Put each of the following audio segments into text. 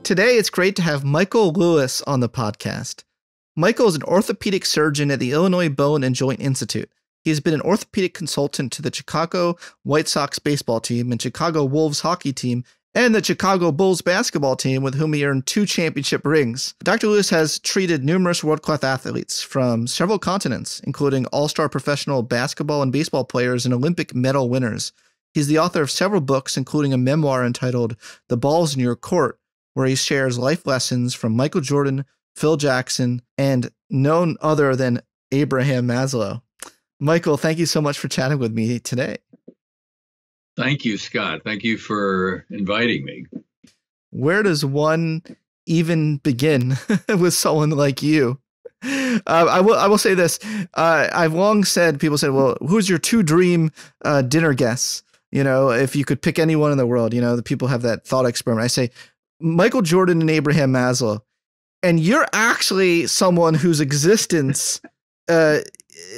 today it's great to have Michael Lewis on the podcast. Michael is an orthopedic surgeon at the Illinois Bone and Joint Institute. He has been an orthopedic consultant to the Chicago White Sox baseball team and Chicago Wolves hockey team and the Chicago Bulls basketball team, with whom he earned 2 championship rings. Dr. Lewis has treated numerous world-class athletes from several continents, including all-star professional basketball and baseball players and Olympic medal winners. He's the author of several books, including a memoir entitled The Ball's in Your Court, where he shares life lessons from Michael Jordan, Phil Jackson, and none other than Abraham Maslow. Michael, thank you so much for chatting with me today. Thank you, Scott. Thank you for inviting me. Where does one even begin with someone like you? I will say this. I've long said, people said, well, who's your 2 dream dinner guests? You know, if you could pick anyone in the world, you know, the people have that thought experiment. I say Michael Jordan and Abraham Maslow. And you're actually someone whose existence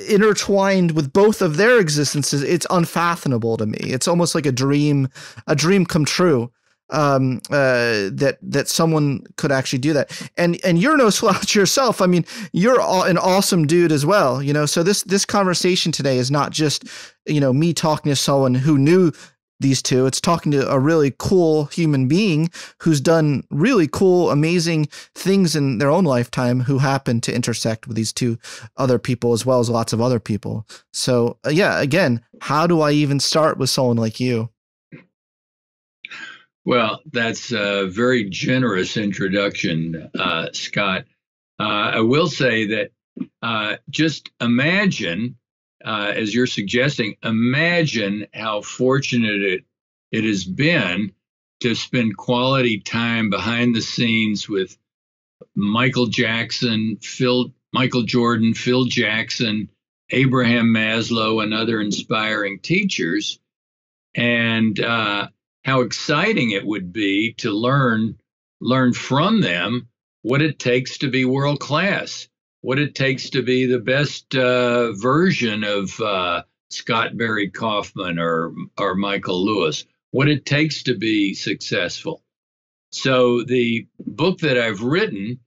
intertwined with both of their existences. It's unfathomable to me. It's almost like a dream come true, that someone could actually do that. And you're no slouch yourself. I mean, you're an awesome dude as well, you know. So this conversation today is not just, you know, me talking to someone who knew these two. It's talking to a really cool human being who's done really cool, amazing things in their own lifetime, who happen to intersect with these 2 other people as well as lots of other people. So yeah, again, how do I even start with someone like you? Well, that's a very generous introduction, Scott. I will say that just imagine, as you're suggesting, imagine how fortunate it has been to spend quality time behind the scenes with Michael Jordan, Phil Jackson, Abraham Maslow, and other inspiring teachers, and how exciting it would be to learn from them what it takes to be world class, what it takes to be the best version of Scott Barry Kaufman or Michael Lewis, what it takes to be successful. So the book that I've written,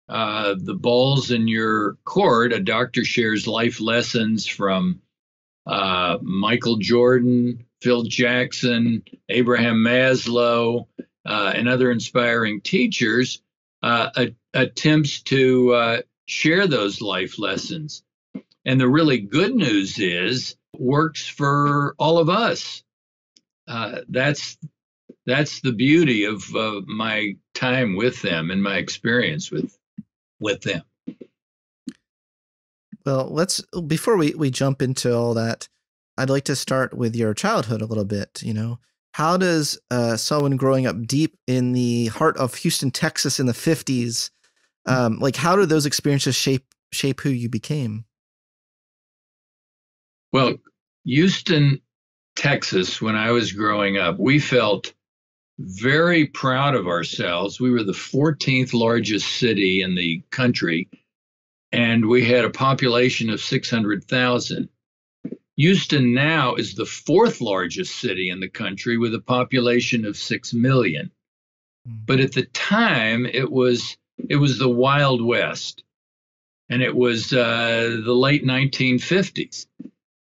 The Ball's in Your Court, a doctor shares life lessons from Michael Jordan, Phil Jackson, Abraham Maslow, and other inspiring teachers, attempts to share those life lessons. And the really good news is, works for all of us. That's the beauty of my time with them and my experience with them. Well, before we jump into all that, I'd like to start with your childhood a little bit. You know, how does someone growing up deep in the heart of Houston, Texas in the 50s, like how did those experiences shape who you became? Well, Houston, Texas, when I was growing up, we felt very proud of ourselves. We were the 14th largest city in the country, and we had a population of 600,000. Houston now is the 4th largest city in the country with a population of 6 million. But at the time, it was the Wild West, and it was the late 1950s.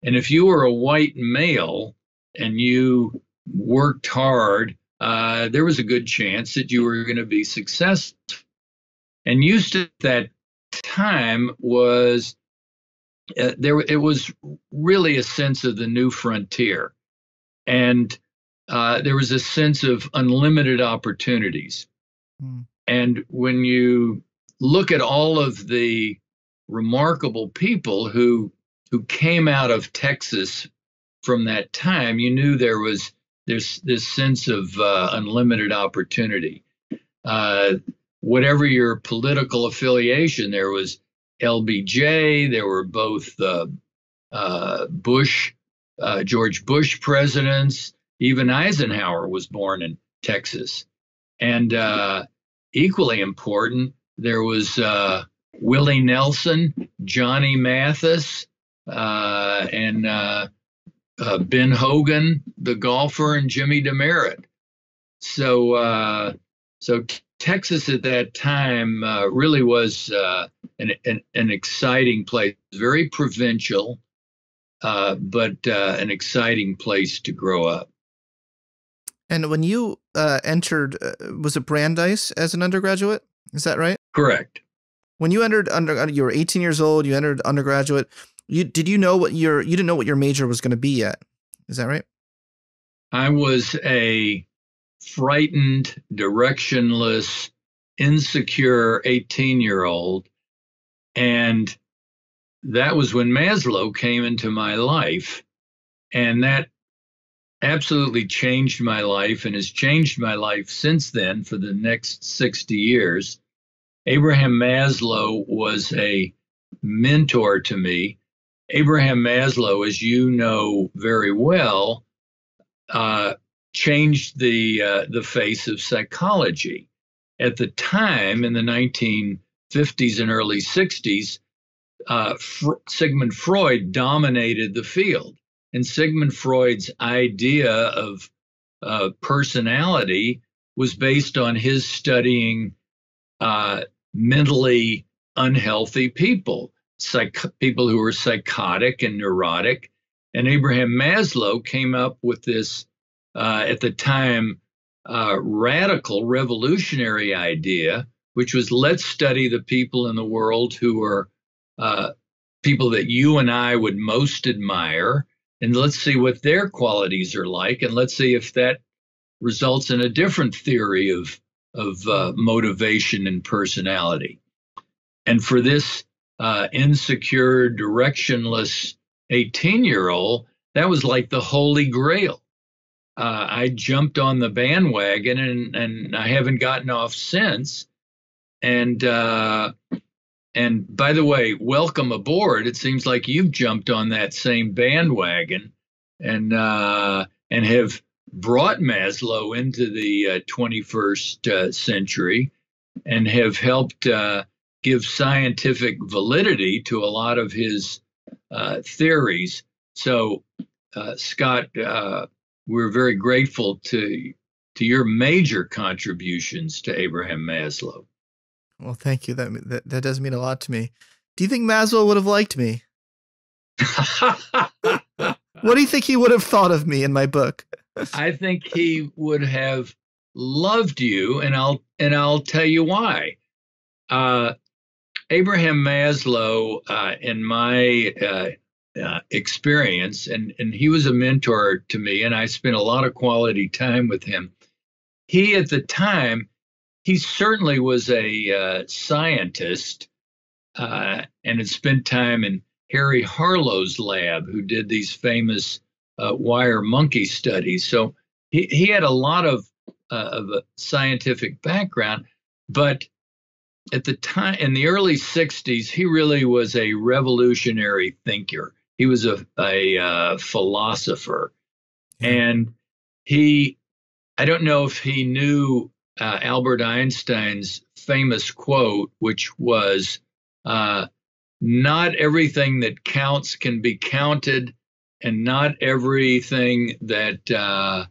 And if you were a white male and you worked hard, there was a good chance that you were going to be successful. And Houston at that time was it was really a sense of the new frontier, and there was a sense of unlimited opportunities. And when you look at all of the remarkable people who came out of Texas from that time, you knew there's this sense of unlimited opportunity. Whatever your political affiliation, there was LBJ, there were both George Bush presidents, even Eisenhower was born in Texas. And equally important, there was Willie Nelson, Johnny Mathis, and Ben Hogan, the golfer, and Jimmy DeMeritt. So Texas at that time really was an exciting place, very provincial, but an exciting place to grow up. And when you entered, was it Brandeis as an undergraduate? Is that right? Correct. When you entered you were 18 years old. You entered undergraduate. You didn't know what your major was going to be yet. Is that right? I was a frightened, directionless, insecure 18-year-old, and that was when Maslow came into my life, and that absolutely changed my life and has changed my life since then for the next 60 years. Abraham Maslow was a mentor to me. Abraham Maslow, as you know very well, changed the face of psychology. At the time, in the 1950s and early 60s, Sigmund Freud dominated the field. And Sigmund Freud's idea of personality was based on his studying mentally unhealthy people, people who were psychotic and neurotic. And Abraham Maslow came up with this, at the time, radical revolutionary idea, which was, let's study the people in the world who are people that you and I would most admire, and let's see what their qualities are like, and let's see if that results in a different theory of motivation and personality. And for this insecure, directionless 18-year-old, that was like the holy grail. I jumped on the bandwagon, and I haven't gotten off since. And by the way, welcome aboard. It seems like you've jumped on that same bandwagon and have brought Maslow into the 21st century and have helped give scientific validity to a lot of his theories. So, Scott, we're very grateful to your major contributions to Abraham Maslow. Well, thank you. That does mean a lot to me. Do you think Maslow would have liked me? What do you think he would have thought of me in my book? I think he would have loved you, and I'll tell you why. Abraham Maslow, in my experience, and he was a mentor to me, and I spent a lot of quality time with him. He, at the time, he certainly was a scientist and had spent time in Harry Harlow's lab, who did these famous wire monkey studies. So he had a lot of a scientific background, but at the time, in the early 60s, he really was a revolutionary thinker. He was a philosopher. And I don't know if he knew Albert Einstein's famous quote, which was, not everything that counts can be counted, and not everything that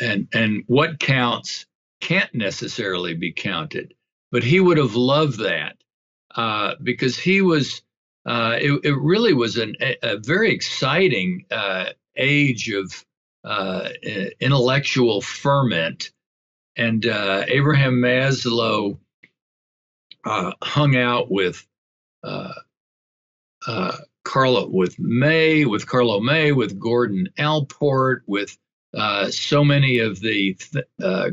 and what counts can't necessarily be counted. But he would have loved that because he was. It really was a very exciting age of intellectual ferment, and Abraham Maslow hung out with Carlo May, with Gordon Allport, with so many of the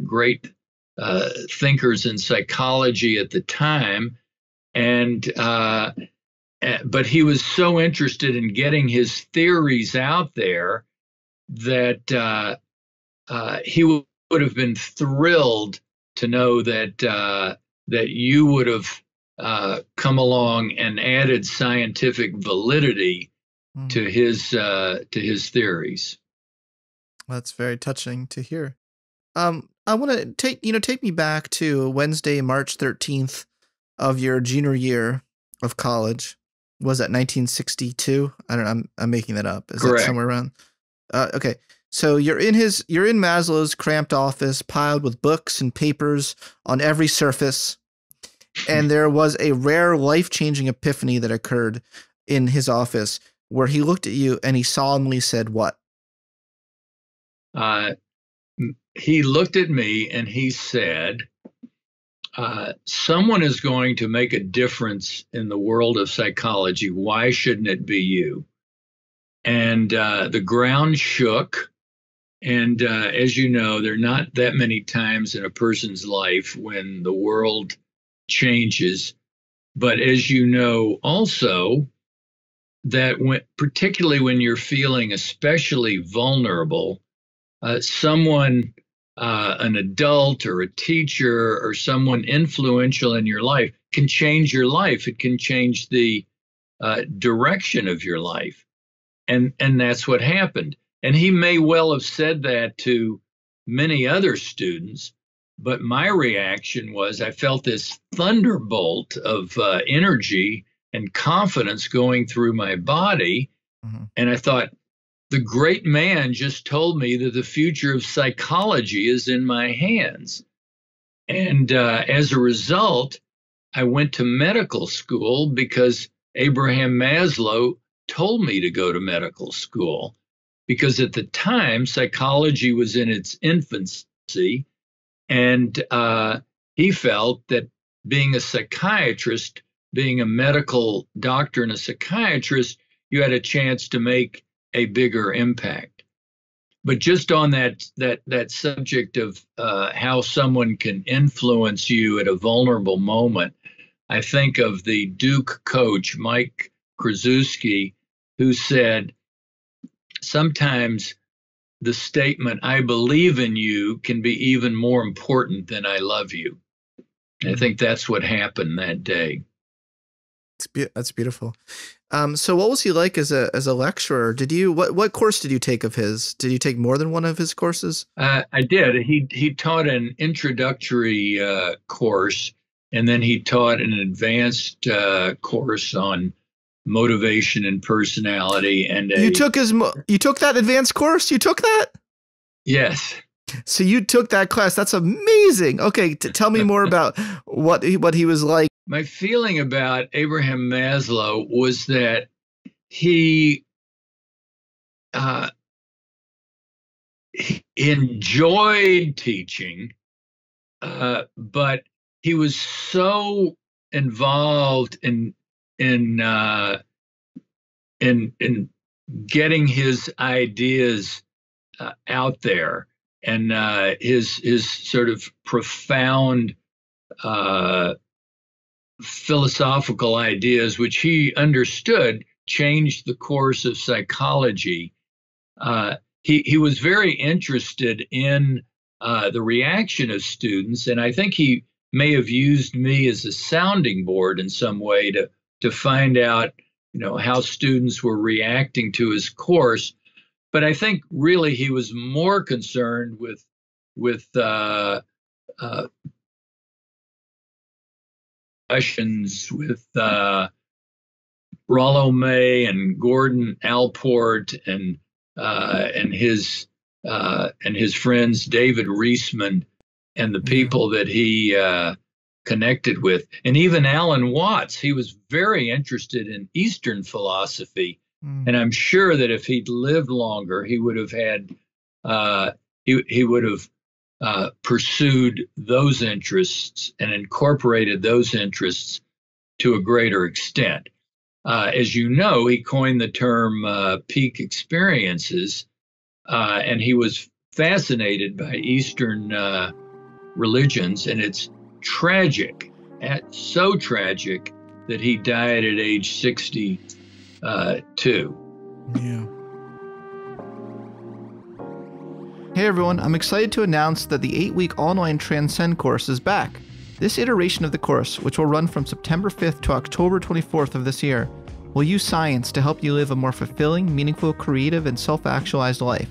great thinkers in psychology at the time, and but he was so interested in getting his theories out there that he would have been thrilled to know that you would have come along and added scientific validity to his theories. That's very touching to hear. I want to take me back to Wednesday, March 13th of your junior year of college. Was that 1962? I don't know. I'm making that up. Is Correct. That somewhere around? Okay. So you're in Maslow's cramped office, piled with books and papers on every surface. And there was a rare life-changing epiphany that occurred in his office where he looked at you and he solemnly said what? He looked at me and he said, someone is going to make a difference in the world of psychology. Why shouldn't it be you? And the ground shook. And as you know, there are not that many times in a person's life when the world changes. But as you know, also, that particularly when you're feeling especially vulnerable, someone, an adult or a teacher or someone influential in your life can change your life. It can change the direction of your life. And that's what happened. And he may well have said that to many other students, but my reaction was I felt this thunderbolt of energy and confidence going through my body. Mm-hmm. And I thought, the great man just told me that the future of psychology is in my hands. And as a result, I went to medical school because Abraham Maslow told me to go to medical school. Because at the time, psychology was in its infancy, and he felt that being a psychiatrist, being a medical doctor and a psychiatrist, you had a chance to make a bigger impact. But just on that subject of how someone can influence you at a vulnerable moment, I think of the Duke coach, Mike Krzyzewski, who said, sometimes the statement, I believe in you, can be even more important than I love you. I think that's what happened that day. That's beautiful. So what was he like as a lecturer? What course did you take of his? Did you take more than one of his courses? I did. He taught an introductory course, and then he taught an advanced course on motivation and personality. And you took that advanced course? You took that? Yes. So you took that class. That's amazing. Okay, tell me more about what he was like. My feeling about Abraham Maslow was that he enjoyed teaching, but he was so involved in getting his ideas out there, and his sort of profound philosophical ideas, which he understood changed the course of psychology. He was very interested in the reaction of students, and I think he may have used me as a sounding board in some way to find out, how students were reacting to his course. But I think really he was more concerned with discussions with Rollo May and Gordon Allport and his friends David Reisman and the people that he connected with, and even Alan Watts. He was very interested in Eastern philosophy, and I'm sure that if he'd lived longer, he would have had he would have pursued those interests and incorporated those interests to a greater extent. As you know, he coined the term peak experiences, and he was fascinated by Eastern religions, and it's tragic, so tragic that he died at age 62. Yeah. Hey everyone, I'm excited to announce that the 8-week online Transcend course is back. This iteration of the course, which will run from September 5th to October 24th of this year, will use science to help you live a more fulfilling, meaningful, creative, and self-actualized life.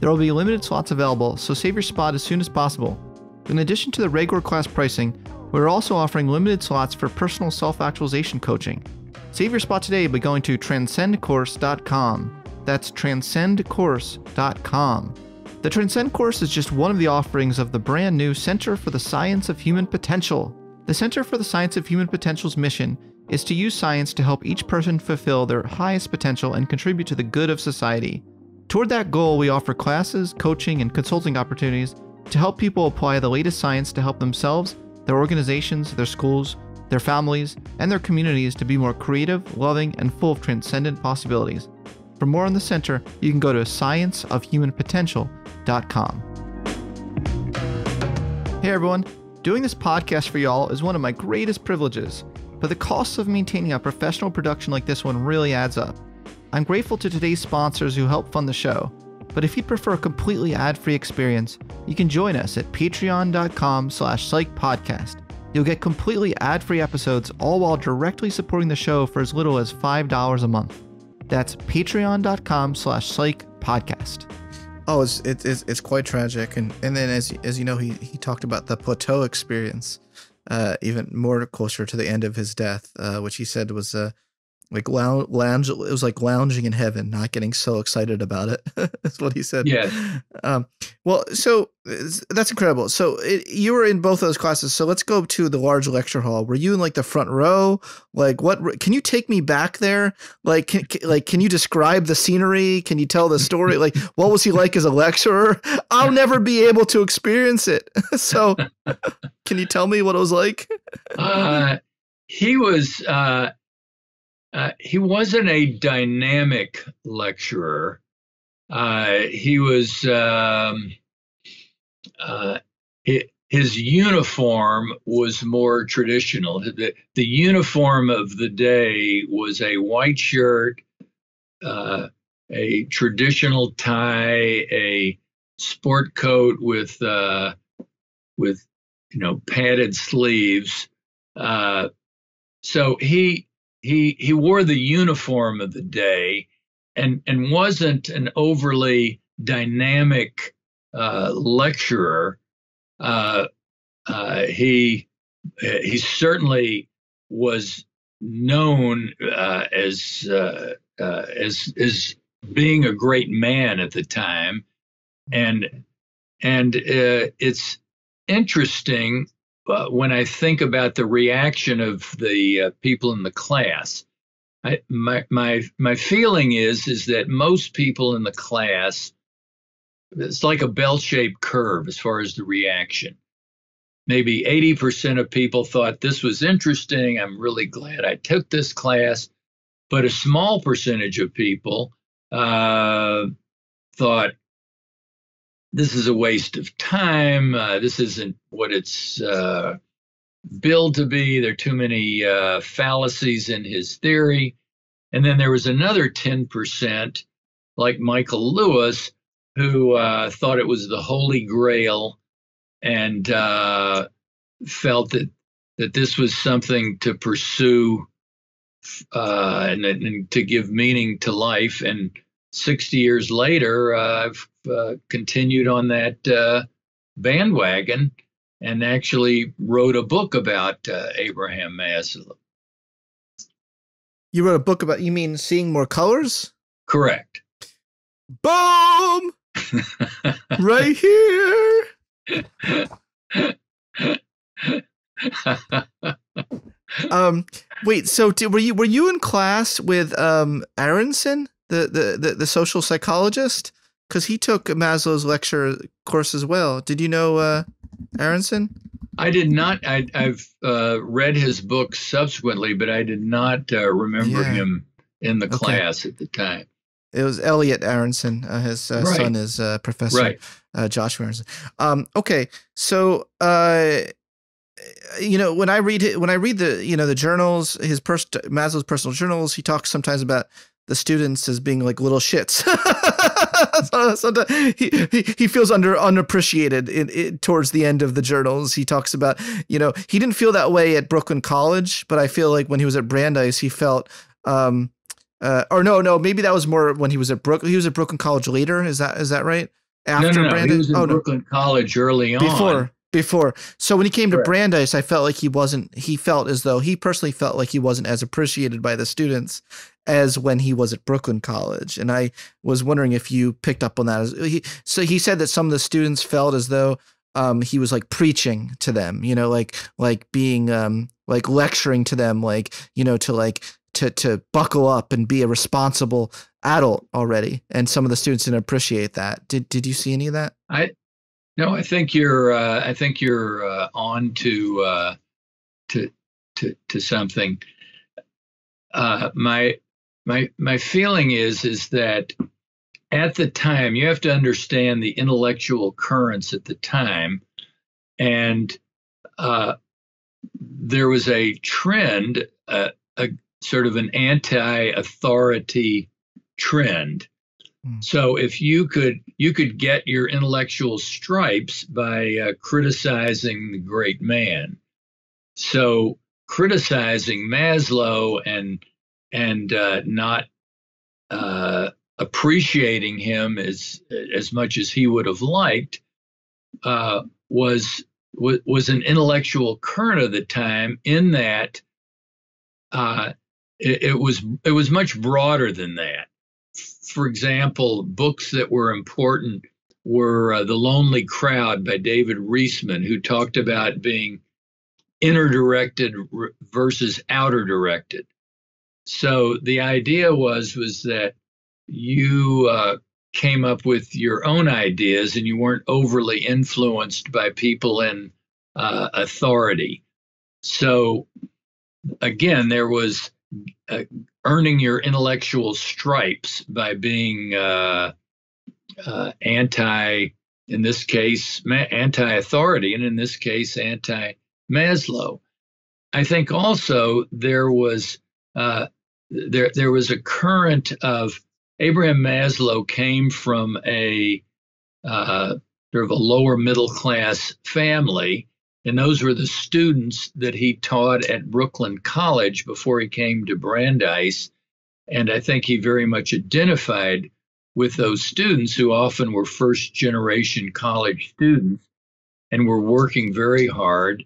There will be limited slots available, so save your spot as soon as possible. In addition to the regular class pricing, we're also offering limited slots for personal self-actualization coaching. Save your spot today by going to transcendcourse.com. That's transcendcourse.com. The Transcend course is just one of the offerings of the brand new Center for the Science of Human Potential. The Center for the Science of Human Potential's mission is to use science to help each person fulfill their highest potential and contribute to the good of society. Toward that goal, we offer classes, coaching, and consulting opportunities to help people apply the latest science to help themselves, their organizations, their schools, their families, and their communities to be more creative, loving, and full of transcendent possibilities. For more on the center, you can go to scienceofhumanpotential.com. Hey everyone, doing this podcast for y'all is one of my greatest privileges, but the costs of maintaining a professional production like this one really adds up. I'm grateful to today's sponsors who help fund the show, but if you'd prefer a completely ad-free experience, you can join us at patreon.com/psychpodcast. You'll get completely ad-free episodes, all while directly supporting the show for as little as $5 a month. That's patreon.com/psychpodcast. Oh, it's quite tragic, and then as you know, he talked about the plateau experience, even more closer to the end of his death, which he said was like lounge. It was like lounging in heaven, not getting so excited about it. That's what he said. Yeah. Well, so that's incredible. So you were in both of those classes. So let's go to the large lecture hall. Were you in like the front row? Like what? Can you take me back there? Like, can you describe the scenery? Can you tell the story? Like, what was he like as a lecturer? I'll never be able to experience it. So, can you tell me what it was like? He was. He wasn't a dynamic lecturer. He was. His uniform was more traditional. The uniform of the day was a white shirt, a traditional tie, a sport coat with padded sleeves. So he wore the uniform of the day, and wasn't an overly dynamic lecturer. He certainly was known as being a great man at the time, and it's interesting. When I think about the reaction of the people in the class, my feeling is that most people in the class, it's like a bell-shaped curve as far as the reaction. Maybe 80% of people thought this was interesting. I'm really glad I took this class. But a small percentage of people thought, this is a waste of time. This isn't what it's billed to be. There are too many fallacies in his theory. And then there was another 10%, like Michael Lewis, who thought it was the Holy Grail and felt that this was something to pursue and to give meaning to life. And 60 years later, I've continued on that bandwagon and actually wrote a book about Abraham Maslow. You wrote a book about, you mean Seeing More Colors? Correct. Boom! Right here. Wait, so were you in class with Aronson, the social psychologist? Because he took Maslow's lecture course as well. Did you know Aronson? I did not. I've read his book subsequently, but I did not remember him in the class at the time. It was Elliot Aronson. His son is Professor Joshua Aronson. Okay, so when I read the the journals, Maslow's personal journals, he talks sometimes about the students as being like little shits. Sometimes he feels unappreciated towards the end of the journals. He talks about, he didn't feel that way at Brooklyn College, but I feel like when he was at Brandeis, he felt, maybe that was more when he was at Brooklyn. He was at Brooklyn College later. Is that right? After no, Brandeis? He was at Brooklyn College early on. Before. So when he came to Brandeis, I felt like he personally felt like he wasn't as appreciated by the students as when he was at Brooklyn College. And I was wondering if you picked up on that. So he said that some of the students felt as though he was like preaching to them, like being like lecturing to them, like, to buckle up and be a responsible adult already. And some of the students didn't appreciate that. Did you see any of that? No, I think you're on to something. My feeling is that at the time, you have to understand the intellectual currents at the time, and there was a trend, a sort of an anti-authority trend. So if you could get your intellectual stripes by criticizing the great man. So criticizing Maslow and not appreciating him as much as he would have liked was an intellectual current of the time, in that it was much broader than that. For example, books that were important were The Lonely Crowd by David Reisman, who talked about being inner directed versus outer directed. So the idea was that you came up with your own ideas and you weren't overly influenced by people in authority. So again, there was earning your intellectual stripes by being anti-authority, and in this case, anti-Maslow. I think also there was a current of Abraham Maslow came from a sort of a lower middle class family, and those were the students that he taught at Brooklyn College before he came to Brandeis. And I think he very much identified with those students, who often were first generation college students and were working very hard.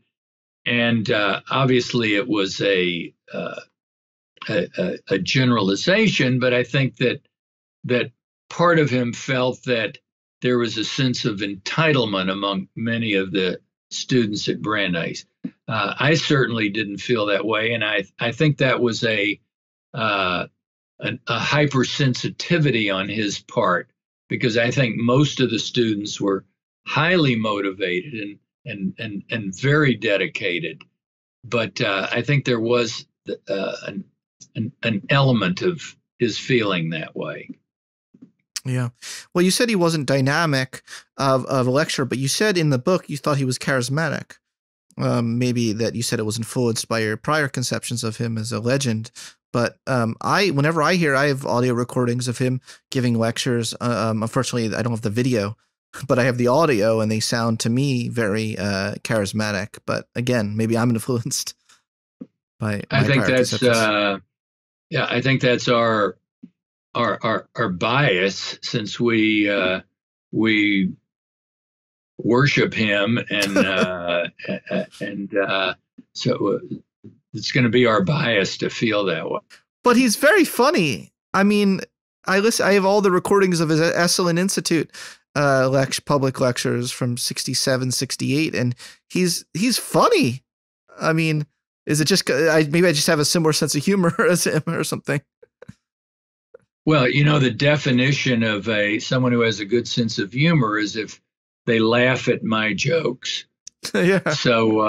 And obviously it was a generalization, but I think that part of him felt that there was a sense of entitlement among many of the students at Brandeis. I certainly didn't feel that way, and I think that was a hypersensitivity on his part, because I think most of the students were highly motivated and very dedicated. But I think there was an element of his feeling that way. Yeah. Well, you said he wasn't dynamic of a lecturer, but you said in the book you thought he was charismatic. Maybe that you said it was influenced by your prior conceptions of him as a legend. But whenever I have audio recordings of him giving lectures. Unfortunately, I don't have the video, but I have the audio, and they sound to me very charismatic. But again, maybe I'm influenced by my prior conceptions. I think that's our bias, since we worship him, and so it's going to be our bias to feel that way. But he's very funny. I mean, I have all the recordings of his Esalen Institute public lectures from 67, 68, and he's funny. I mean, is it just maybe I just have a similar sense of humor as him or something? Well, the definition of someone who has a good sense of humor is if they laugh at my jokes. Yeah. So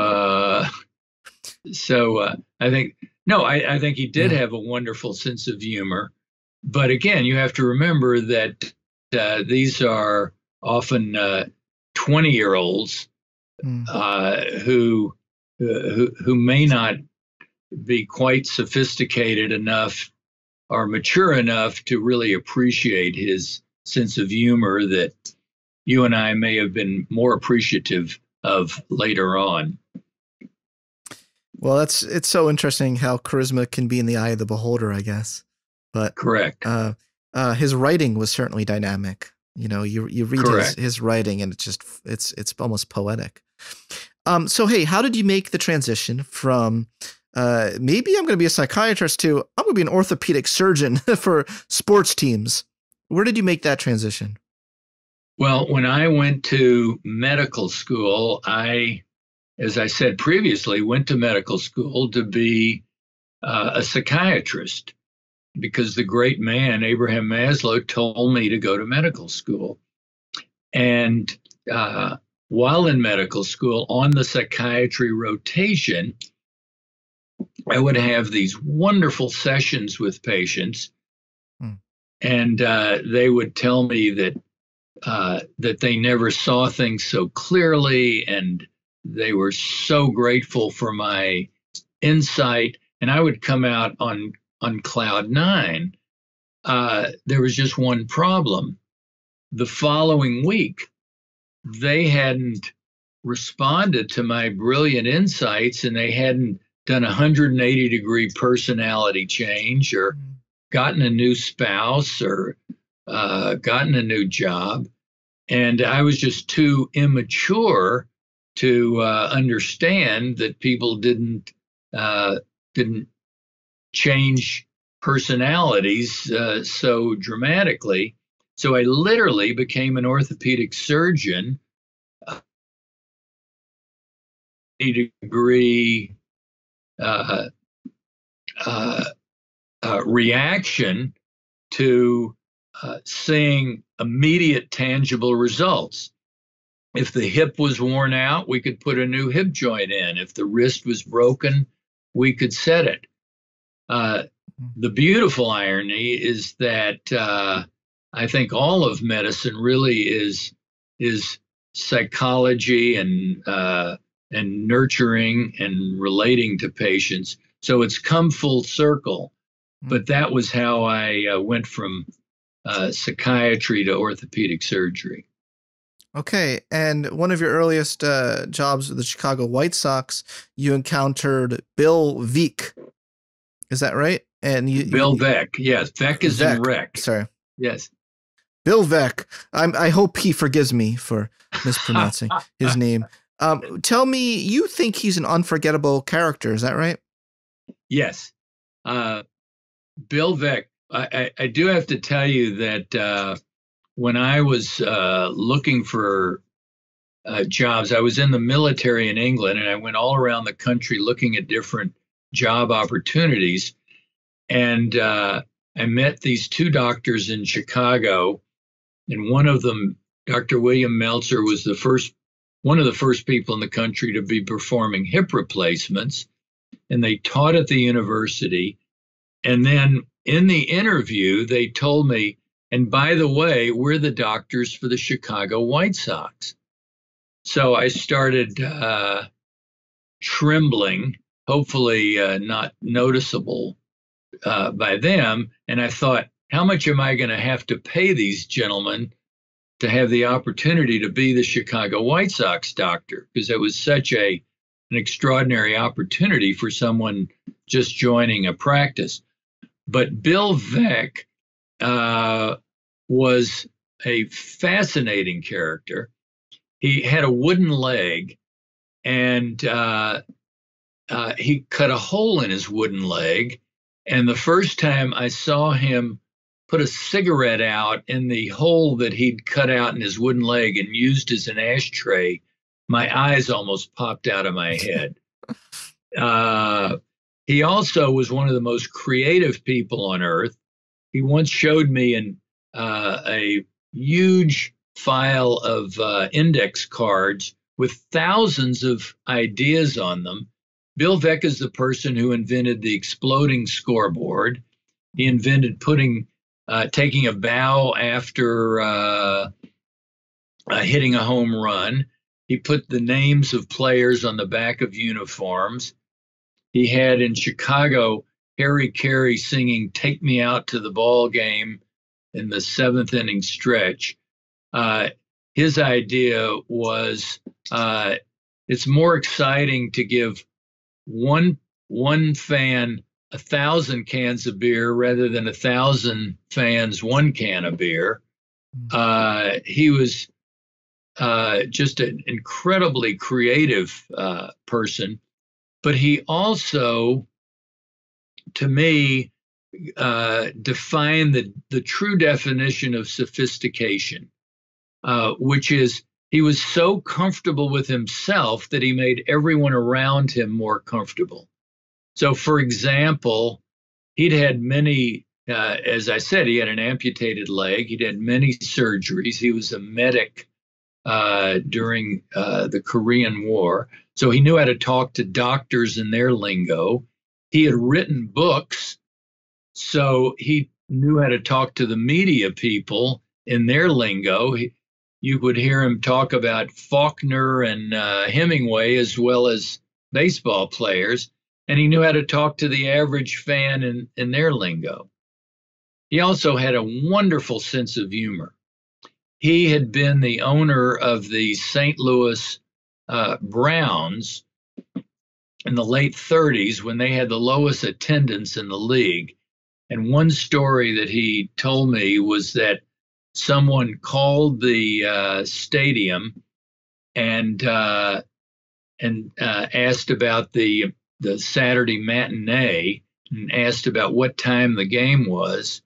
I think he did have a wonderful sense of humor. But again, you have to remember that these are often 20-year-olds who may not be quite sophisticated enough or mature enough to really appreciate his sense of humor that you and I may have been more appreciative of later on. Well, it's so interesting how charisma can be in the eye of the beholder, I guess. But correct. His writing was certainly dynamic. You read his writing, and it's almost poetic. So hey, how did you make the transition from maybe I'm going to be a psychiatrist too. I'm going to be an orthopedic surgeon for sports teams. Where did you make that transition? Well, when I went to medical school, as I said previously, went to medical school to be a psychiatrist because the great man, Abraham Maslow, told me to go to medical school. And while in medical school, on the psychiatry rotation, I would have these wonderful sessions with patients. And they would tell me that they never saw things so clearly, and they were so grateful for my insight. And I would come out on cloud nine. There was just one problem. The following week, they hadn't responded to my brilliant insights, and they hadn't done a 180-degree personality change or gotten a new spouse or gotten a new job. And I was just too immature to understand that people didn't change personalities so dramatically. So I literally became an orthopedic surgeon, degree reaction to seeing immediate tangible results. If the hip was worn out, we could put a new hip joint in. If the wrist was broken, we could set it. The beautiful irony is that I think all of medicine really is psychology and nurturing and relating to patients. So it's come full circle. But that was how I went from psychiatry to orthopedic surgery. Okay, and one of your earliest jobs with the Chicago White Sox, you encountered Bill Veeck. Is that right? And Bill Veeck, yes. Veeck is in wreck. Sorry. Yes. Bill Veeck. I hope he forgives me for mispronouncing his name. Tell me, you think he's an unforgettable character, is that right? Yes. Bill Veeck, I do have to tell you that when I was looking for jobs, I was in the military in England, and I went all around the country looking at different job opportunities. And I met these two doctors in Chicago, and one of them, Dr. William Meltzer, was one of the first people in the country to be performing hip replacements, and they taught at the university. And then in the interview, they told me, and by the way, we're the doctors for the Chicago White Sox. So I started trembling, hopefully not noticeable by them. And I thought, how much am I going to have to pay these gentlemen to have the opportunity to be the Chicago White Sox doctor? Because it was such an extraordinary opportunity for someone just joining a practice. But Bill Veeck was a fascinating character. He had a wooden leg, and he cut a hole in his wooden leg. And the first time I saw him put a cigarette out in the hole that he'd cut out in his wooden leg and used as an ashtray, my eyes almost popped out of my head. He also was one of the most creative people on earth. He once showed me a huge file of index cards with thousands of ideas on them. Bill Veeck is the person who invented the exploding scoreboard. He invented taking a bow after hitting a home run. He put the names of players on the back of uniforms. He had in Chicago Harry Carey singing "Take Me Out to the Ball Game" in the 7th inning stretch. His idea was it's more exciting to give one fan 1,000 cans of beer rather than 1,000 fans 1 can of beer. He was just an incredibly creative person. but he also, to me, defined the true definition of sophistication, which is he was so comfortable with himself that he made everyone around him more comfortable. So, for example, he'd had many, as I said, he had an amputated leg. He'd had many surgeries. He was a medic during the Korean War. So he knew how to talk to doctors in their lingo. He had written books, so he knew how to talk to the media people in their lingo. You would hear him talk about Faulkner and Hemingway as well as baseball players, and he knew how to talk to the average fan in their lingo. He also had a wonderful sense of humor. He had been the owner of the St. Louis Browns in the late 30s when they had the lowest attendance in the league. And one story that he told me was that someone called the stadium and asked about the Saturday matinee and asked about what time the game was.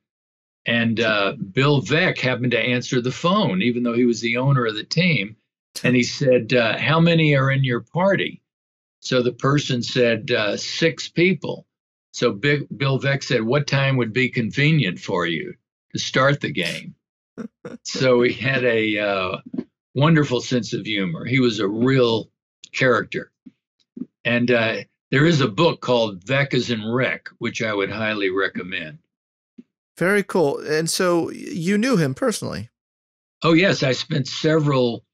And Bill Veeck happened to answer the phone, even though he was the owner of the team. And he said, how many are in your party? So the person said, 6 people. So Bill Veeck said, what time would be convenient for you to start the game? So he had a wonderful sense of humor. He was a real character. And there is a book called Veeck is in Wreck, which I would highly recommend. Very cool. And so you knew him personally? Oh, yes. I spent several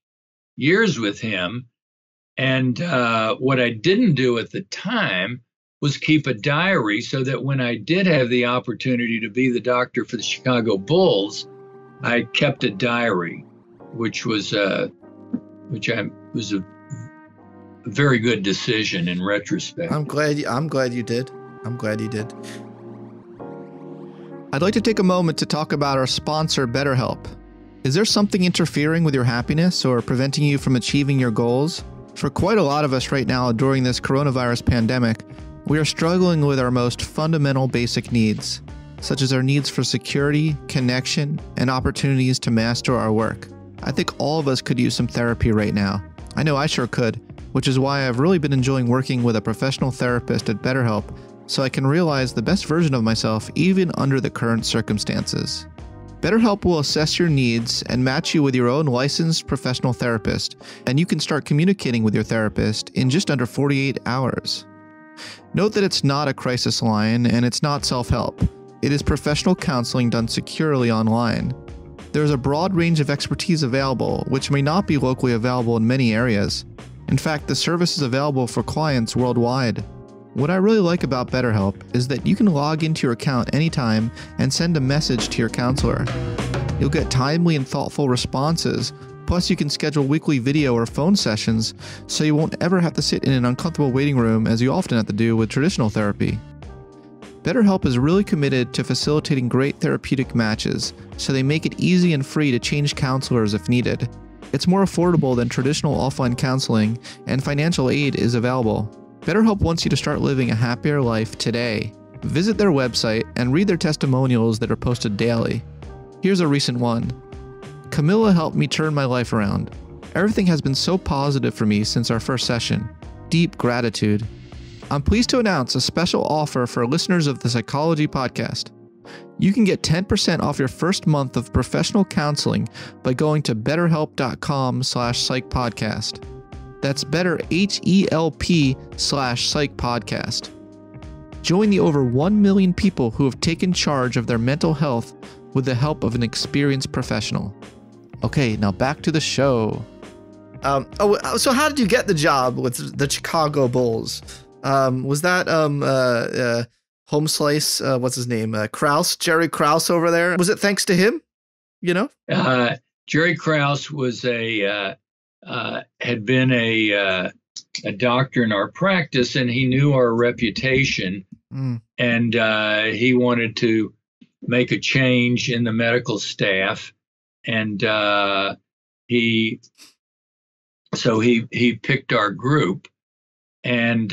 years with him. And what I didn't do at the time was keep a diary so that when I did have the opportunity to be the doctor for the Chicago Bulls, I kept a diary, which was a very good decision in retrospect. I'm glad you did. I'm glad you did. I'd like to take a moment to talk about our sponsor, BetterHelp. Is there something interfering with your happiness or preventing you from achieving your goals? For quite a lot of us right now during this coronavirus pandemic, we are struggling with our most fundamental basic needs, such as our needs for security, connection, and opportunities to master our work. I think all of us could use some therapy right now. I know I sure could, which is why I've really been enjoying working with a professional therapist at BetterHelp so I can realize the best version of myself even under the current circumstances. BetterHelp will assess your needs and match you with your own licensed professional therapist, and you can start communicating with your therapist in just under 48 hours. Note that it's not a crisis line and it's not self-help. It is professional counseling done securely online. There is a broad range of expertise available, which may not be locally available in many areas. In fact, the service is available for clients worldwide. What I really like about BetterHelp is that you can log into your account anytime and send a message to your counselor. You'll get timely and thoughtful responses, plus you can schedule weekly video or phone sessions so you won't ever have to sit in an uncomfortable waiting room as you often have to do with traditional therapy. BetterHelp is really committed to facilitating great therapeutic matches, so they make it easy and free to change counselors if needed. It's more affordable than traditional offline counseling, and financial aid is available. BetterHelp wants you to start living a happier life today. Visit their website and read their testimonials that are posted daily. Here's a recent one. Camilla helped me turn my life around. Everything has been so positive for me since our first session. Deep gratitude. I'm pleased to announce a special offer for listeners of the Psychology Podcast. You can get 10% off your first month of professional counseling by going to betterhelp.com/psychpodcast. That's betterhelp.com/psychpodcast. Join the over 1 million people who have taken charge of their mental health with the help of an experienced professional. Okay, now back to the show. So how did you get the job with the Chicago Bulls? Was that home slice? What's his name? Krause, Jerry Krause over there. Was it thanks to him? You know, Jerry Krause was had been a doctor in our practice, and he knew our reputation, and he wanted to make a change in the medical staff, and he picked our group, and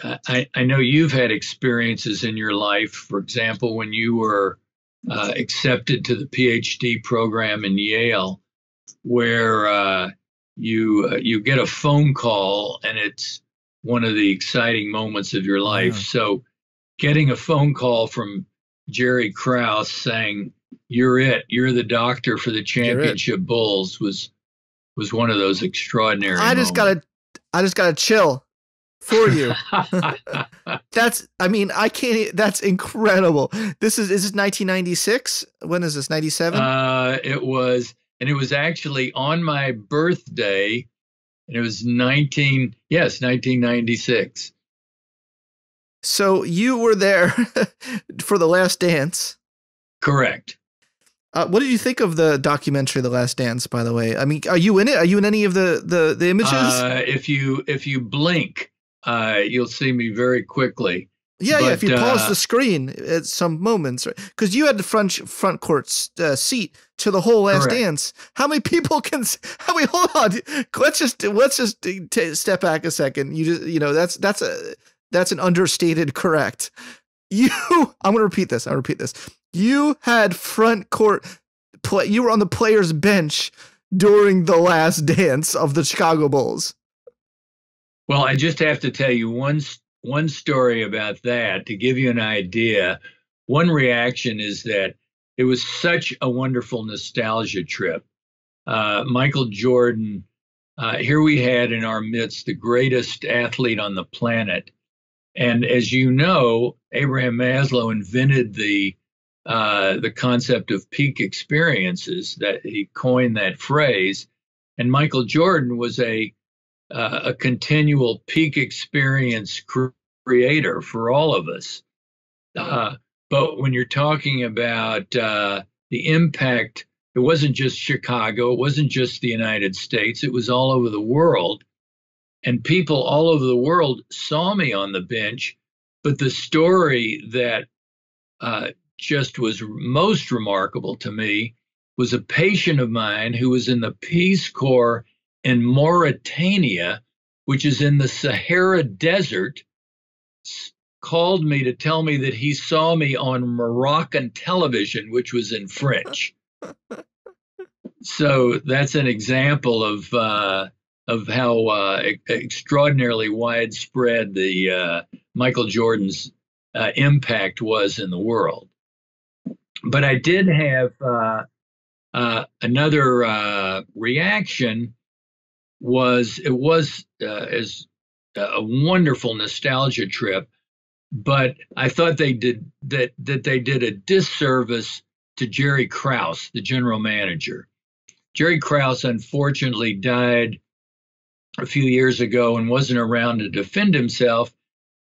I know you've had experiences in your life, for example, when you were accepted to the PhD program in Yale, where you get a phone call and it's one of the exciting moments of your life. Yeah. So getting a phone call from Jerry Krause saying, you're the doctor for the championship Bulls was one of those extraordinary moments. I just gotta chill for you. That's incredible. Is this 1996? When is this, 97? It was actually on my birthday, and it was 1996. So you were there for The Last Dance. Correct. What did you think of the documentary The Last Dance, by the way? I mean, are you in it? Are you in any of the images? If you blink, you'll see me very quickly. Yeah, if you pause the screen at some moments, because you had the front court seat to the whole Last Dance. How many people can? Hold on. Let's just step back a second. That's an understated correct. I'm gonna repeat this. You had front court play. You were on the players' bench during the Last Dance of the Chicago Bulls. Well, I just have to tell you one story about that to give you an idea. One reaction is that it was such a wonderful nostalgia trip. Michael Jordan, here we had in our midst the greatest athlete on the planet. And as you know, Abraham Maslow invented the concept of peak experiences, that he coined that phrase. And Michael Jordan was a continual peak experience creator for all of us. But when you're talking about the impact, it wasn't just Chicago, it wasn't just the United States, it was all over the world. And people all over the world saw me on the bench. But the story that just was most remarkable to me was a patient of mine who was in the Peace Corps in Mauritania, which is in the Sahara Desert, called me to tell me that he saw me on Moroccan television, which was in French. So that's an example of how extraordinarily widespread the Michael Jordan's impact was in the world. But I did have another reaction. It was as a wonderful nostalgia trip, but I thought they did a disservice to Jerry Krause, the general manager. Jerry Krause unfortunately died a few years ago and wasn't around to defend himself.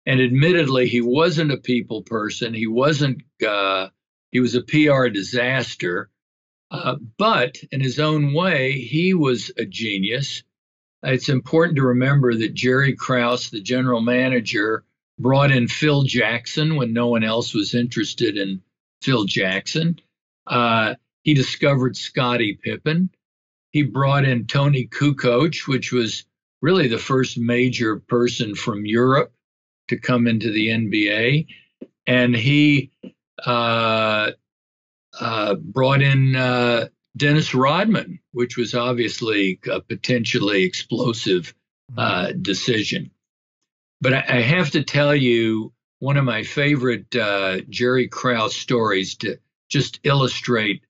And admittedly, he wasn't a people person. He was a PR disaster. But in his own way, he was a genius. It's important to remember that Jerry Krause, the general manager, brought in Phil Jackson when no one else was interested in Phil Jackson. He discovered Scottie Pippen. He brought in Tony Kukoc, which was really the first major person from Europe to come into the NBA. And he brought in Dennis Rodman, which was obviously a potentially explosive decision. But I have to tell you, one of my favorite Jerry Krause stories to just illustrate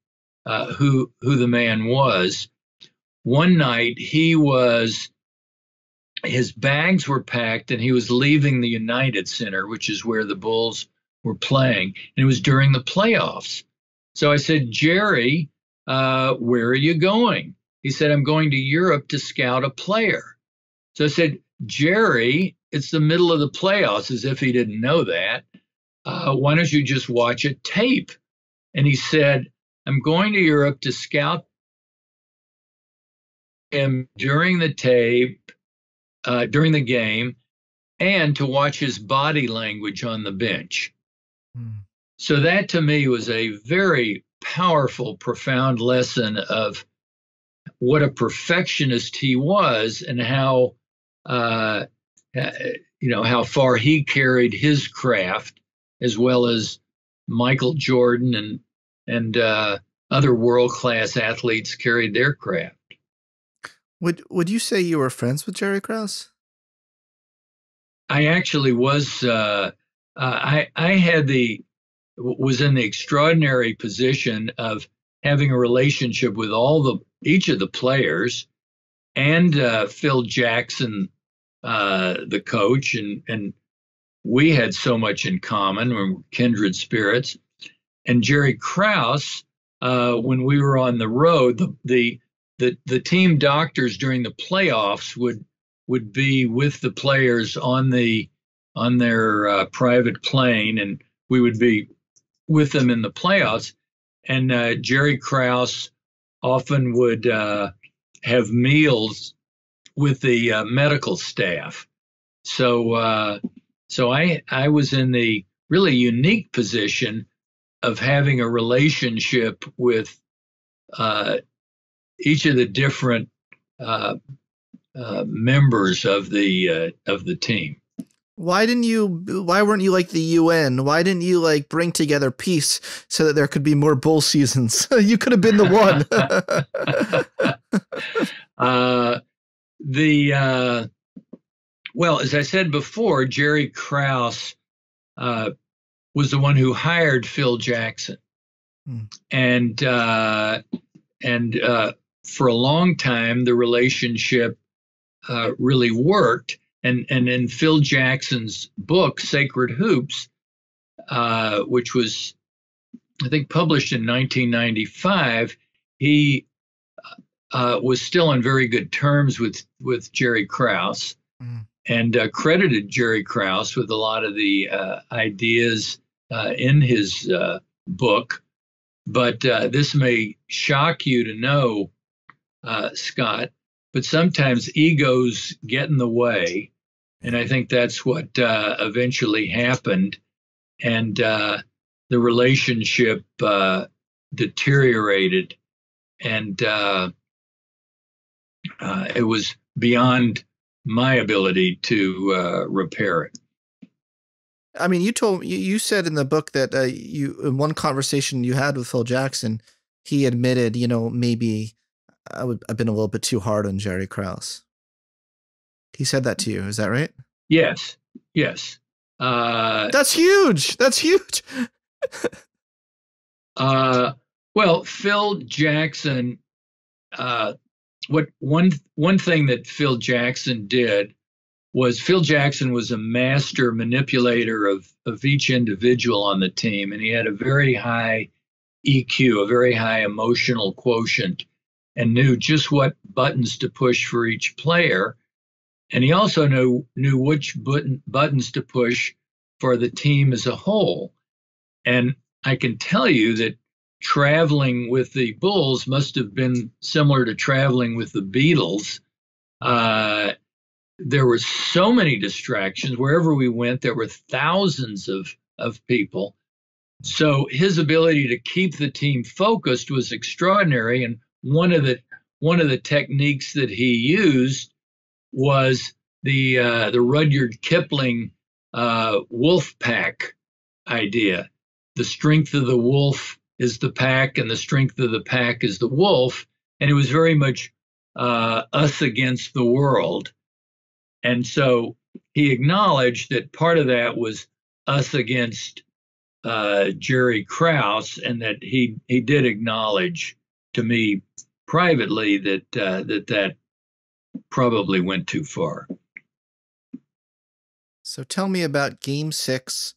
who the man was. One night his bags were packed and he was leaving the United Center, which is where the Bulls were playing. And it was during the playoffs. So I said, Jerry, where are you going? He said, I'm going to Europe to scout a player. So I said, Jerry, it's the middle of the playoffs, as if he didn't know that. Why don't you just watch a tape? And he said, I'm going to Europe to scout him during the tape, during the game, and to watch his body language on the bench. So that to me was a very powerful, profound lesson of what a perfectionist he was and how how far he carried his craft, as well as Michael Jordan and other world-class athletes carried their craft. Would you say you were friends with Jerry Krause? I actually was. Was in the extraordinary position of having a relationship with each of the players, and Phil Jackson, the coach, and we had so much in common. We were kindred spirits. And Jerry Krause, when we were on the road, the team doctors during the playoffs would be with the players on their private plane, and we would be with them in the playoffs. And Jerry Krause often would have meals with the medical staff. So I was in the really unique position of having a relationship with each of the different members of the team. Why weren't you like the UN? Why didn't you like bring together peace so that there could be more bull seasons? You could have been the one. Well, as I said before, Jerry Krause was the one who hired Phil Jackson. And for a long time, the relationship really worked. And in Phil Jackson's book, Sacred Hoops, which was, I think, published in 1995, he was still on very good terms with Jerry Krause, and credited Jerry Krause with a lot of the ideas in his book. But this may shock you to know, Scott, but sometimes egos get in the way. And I think that's what eventually happened. And the relationship deteriorated. And it was beyond my ability to repair it. I mean, you said in the book that in one conversation you had with Phil Jackson, he admitted, maybe I've been a little bit too hard on Jerry Krause. He said that to you. Is that right? Yes. That's huge. Well, Phil Jackson, one thing that Phil Jackson did was Phil Jackson was a master manipulator of each individual on the team, and he had a very high EQ, a very high emotional quotient, and knew just what buttons to push for each player. And he also knew which buttons to push for the team as a whole. And I can tell you that traveling with the Bulls must have been similar to traveling with the Beatles. There were so many distractions. Wherever we went, there were thousands of people. So his ability to keep the team focused was extraordinary. And one of the techniques that he used was the Rudyard Kipling wolf pack idea. The strength of the wolf is the pack, and the strength of the pack is the wolf. And it was very much us against the world. And so he acknowledged that part of that was us against Jerry Krause, and that he did acknowledge to me privately that probably went too far. So tell me about Game 6,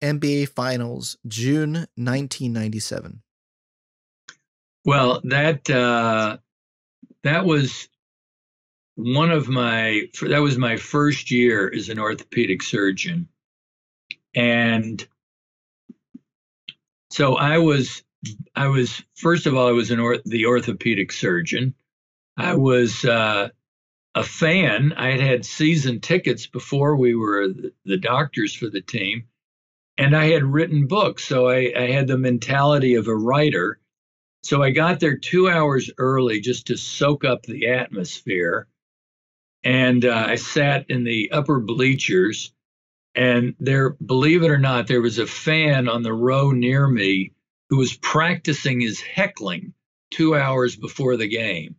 NBA Finals, June 1997. Well, that was that was my first year as an orthopedic surgeon. And so I was first of all, I was the orthopedic surgeon. I was a fan. I had season tickets before we were the doctors for the team, and I had written books. So I had the mentality of a writer. So I got there 2 hours early just to soak up the atmosphere. And I sat in the upper bleachers, and there, believe it or not, there was a fan on the row near me who was practicing his heckling 2 hours before the game.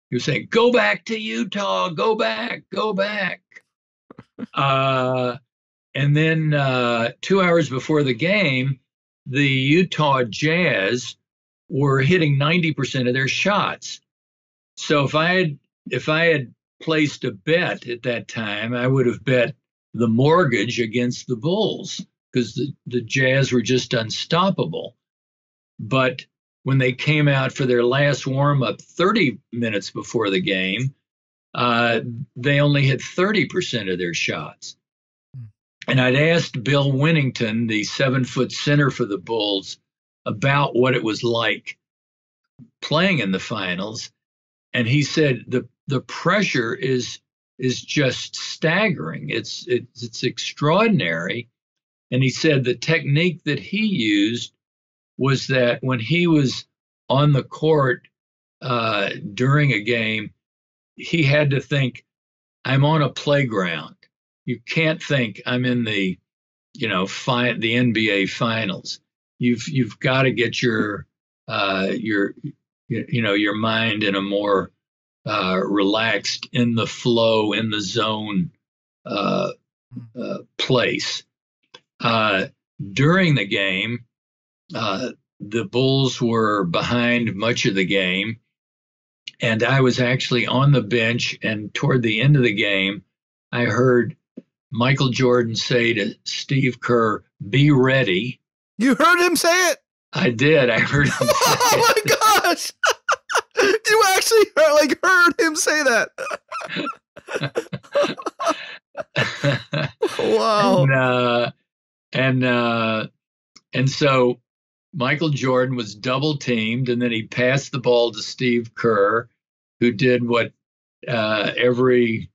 He was saying, "Go back to Utah, go back, go back." And then 2 hours before the game, the Utah Jazz were hitting 90% of their shots. So if I had placed a bet at that time, I would have bet the mortgage against the Bulls because the Jazz were just unstoppable. But when they came out for their last warm-up 30 minutes before the game, they only hit 30% of their shots. And I'd asked Bill Winnington, the 7-foot center for the Bulls, about what it was like playing in the finals. And he said the pressure is just staggering. It's extraordinary. And he said the technique that he used was that when he was on the court during a game, he had to think, I'm on a playground. You can't think I'm in the NBA finals. You've got to get your mind in a more relaxed, in the flow, in the zone place. During the game, the Bulls were behind much of the game, and I was actually on the bench. And toward the end of the game, I heard Michael Jordan say to Steve Kerr, "Be ready." You heard him say it? I did. I heard him say it. Oh my gosh! You actually heard him say that? Wow! And so Michael Jordan was double teamed, and then he passed the ball to Steve Kerr, who did what every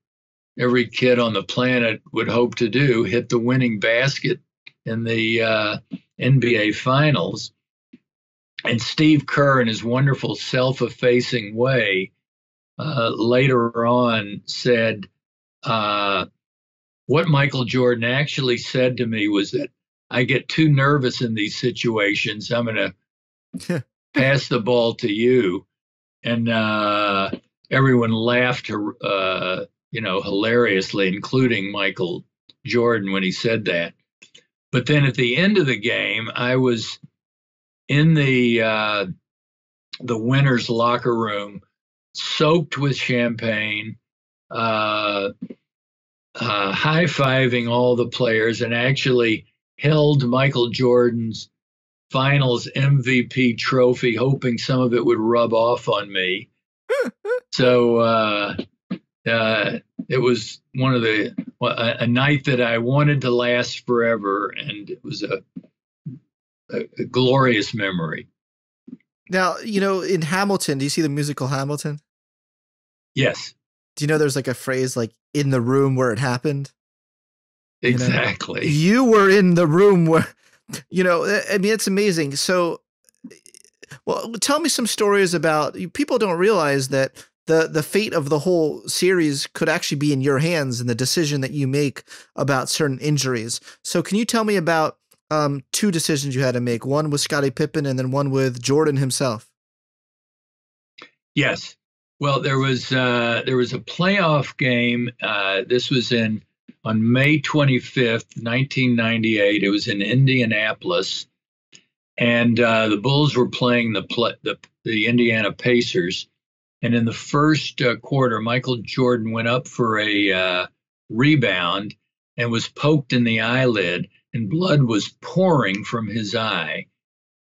kid on the planet would hope to do: hit the winning basket in the NBA Finals. And Steve Kerr, in his wonderful self-effacing way, later on said, what Michael Jordan actually said to me was that I get too nervous in these situations. I'm going to pass the ball to you. And everyone laughed, hilariously, including Michael Jordan when he said that. But then at the end of the game, I was in the winners' locker room, soaked with champagne, high-fiving all the players, and actually held Michael Jordan's finals MVP trophy, hoping some of it would rub off on me. So it was a night that I wanted to last forever, and it was a glorious memory. Now, in Hamilton, do you see the musical Hamilton? Yes. Do you know there's a phrase like "in the room where it happened"? Exactly. You were in the room where, it's amazing. So, well, tell me some stories about, people don't realize that the fate of the whole series could actually be in your hands and the decision that you make about certain injuries. So can you tell me about two decisions you had to make, one with Scottie Pippen and then one with Jordan himself? Yes. Well, there was a playoff game. This was on May 25th, 1998. It was in Indianapolis, and the Bulls were playing the Indiana Pacers. And in the first quarter, Michael Jordan went up for a rebound and was poked in the eyelid, and blood was pouring from his eye.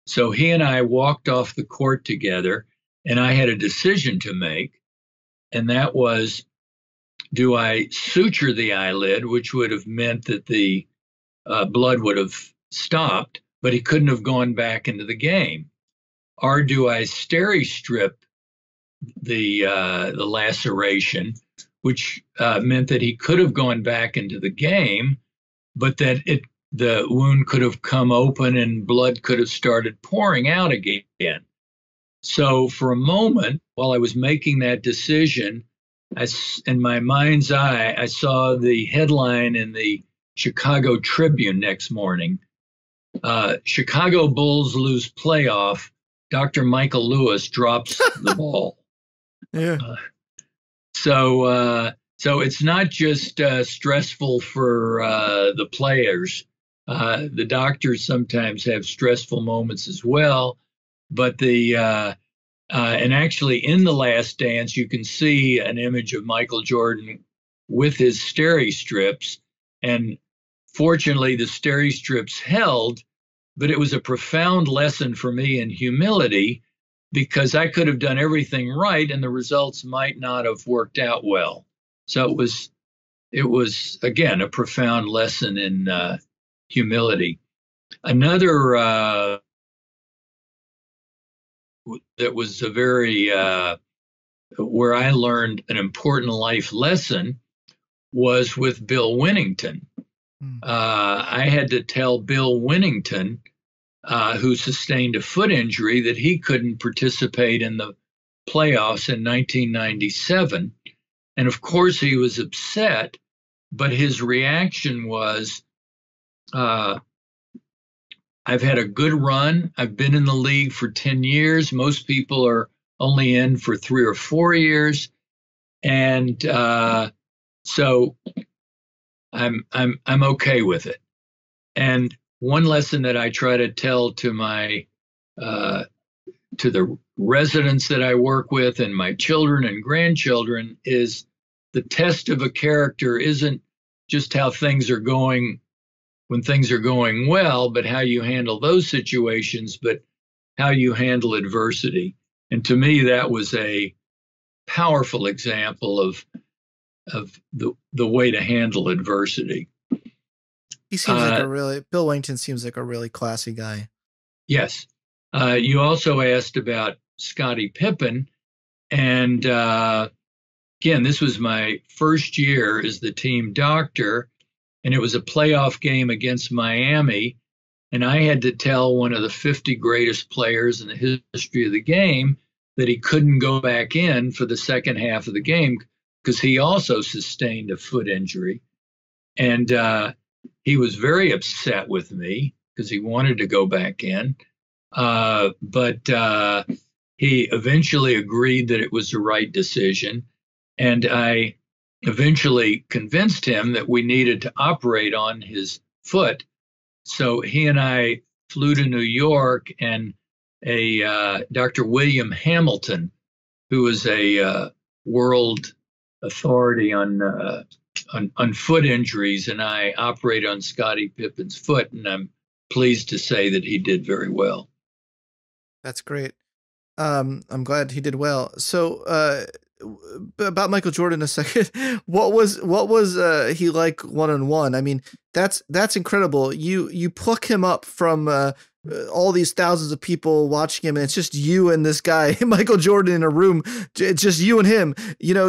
So he and I walked off the court together, and I had a decision to make, and that was, do I suture the eyelid, which would have meant that the blood would have stopped, but he couldn't have gone back into the game, or do I steri-strip the laceration, which meant that he could have gone back into the game, but that the wound could have come open and blood could have started pouring out again. So for a moment, while I was making that decision, in my mind's eye, I saw the headline in the Chicago Tribune next morning. Chicago Bulls lose playoff. Dr. Michael Lewis drops the ball. Yeah. So it's not just stressful for the players. The doctors sometimes have stressful moments as well. But and actually in The Last Dance, you can see an image of Michael Jordan with his steri strips. And fortunately, the steri strips held, but it was a profound lesson for me in humility, because I could have done everything right and the results might not have worked out well. So it was again, a profound lesson in humility. Another that was a very where I learned an important life lesson was with Bill Winnington. I had to tell Bill Winnington, who sustained a foot injury, that he couldn't participate in the playoffs in 1997. And of course he was upset, but his reaction was, I've had a good run. I've been in the league for 10 years. Most people are only in for 3 or 4 years. And so I'm okay with it. And one lesson that I try to tell to my to the residents that I work with and my children and grandchildren is the test of a character isn't just how things are going when things are going well, but how you handle those situations, but how you handle adversity. And to me, that was a powerful example of the way to handle adversity. He seems like Bill Winnington seems like a really classy guy. Yes. You also asked about Scottie Pippen. And again, this was my first year as the team doctor, and it was a playoff game against Miami. And I had to tell one of the 50 greatest players in the history of the game that he couldn't go back in for the second half of the game because he also sustained a foot injury. And he was very upset with me because he wanted to go back in. But he eventually agreed that it was the right decision. And I eventually convinced him that we needed to operate on his foot. So he and I flew to New York, and Dr. William Hamilton, who is a world authority on foot injuries, and I operated on Scottie Pippen's foot, and I'm pleased to say that he did very well. That's great. I'm glad he did well. So about Michael Jordan a second. What was he like one-on-one? I mean, that's incredible. You pluck him up from all these thousands of people watching him, and it's just you and this guy, Michael Jordan, in a room. It's just you and him. You know,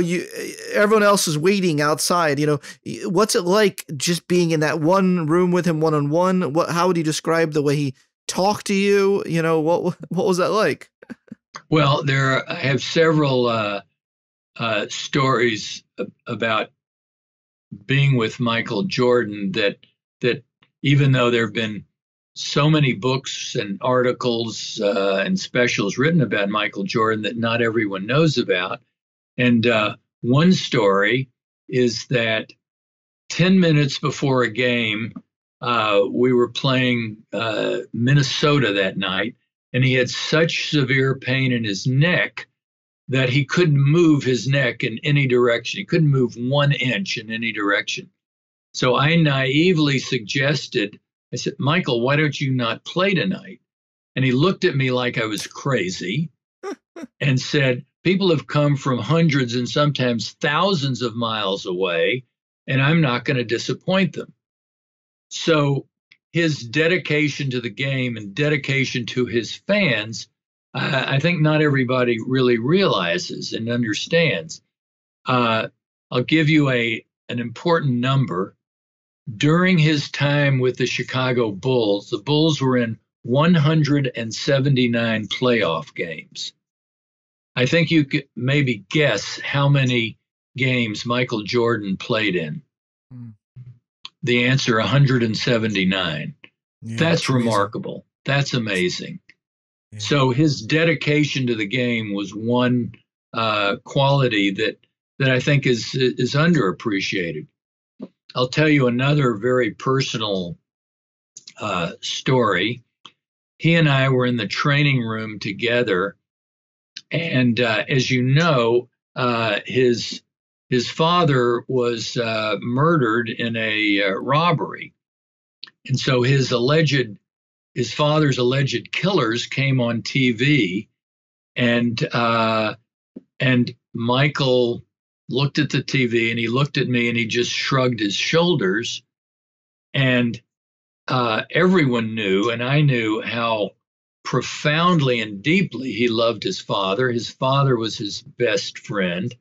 everyone else is waiting outside. You know, what's it like just being in that one room with him one-on-one? How would you describe the way he talked to you? You know, what was that like? Well, I have several stories about being with Michael Jordan that even though there have been so many books and articles and specials written about Michael Jordan that not everyone knows about. And one story is that 10 minutes before a game, we were playing Minnesota that night, and he had such severe pain in his neck that he couldn't move his neck in any direction. He couldn't move 1 inch in any direction. So I naively suggested, I said, Michael, why don't you not play tonight? And he looked at me like I was crazy and said, people have come from hundreds and sometimes thousands of miles away, and I'm not going to disappoint them. So his dedication to the game and dedication to his fans, I think not everybody really realizes and understands. I'll give you an important number. During his time with the Chicago Bulls, the Bulls were in 179 playoff games. I think you could maybe guess how many games Michael Jordan played in? Mm. The answer, 179. Yeah, That's amazing. remarkable. That's amazing. Yeah. So his dedication to the game was one quality that I think is underappreciated. I'll tell you another very personal story. He and I were in the training room together, and as you know, his father was murdered in a robbery, and so his father's alleged killers came on TV, and Michael looked at the TV and he looked at me and he just shrugged his shoulders, and everyone knew, and I knew, how profoundly and deeply he loved his father. His father was his best friend.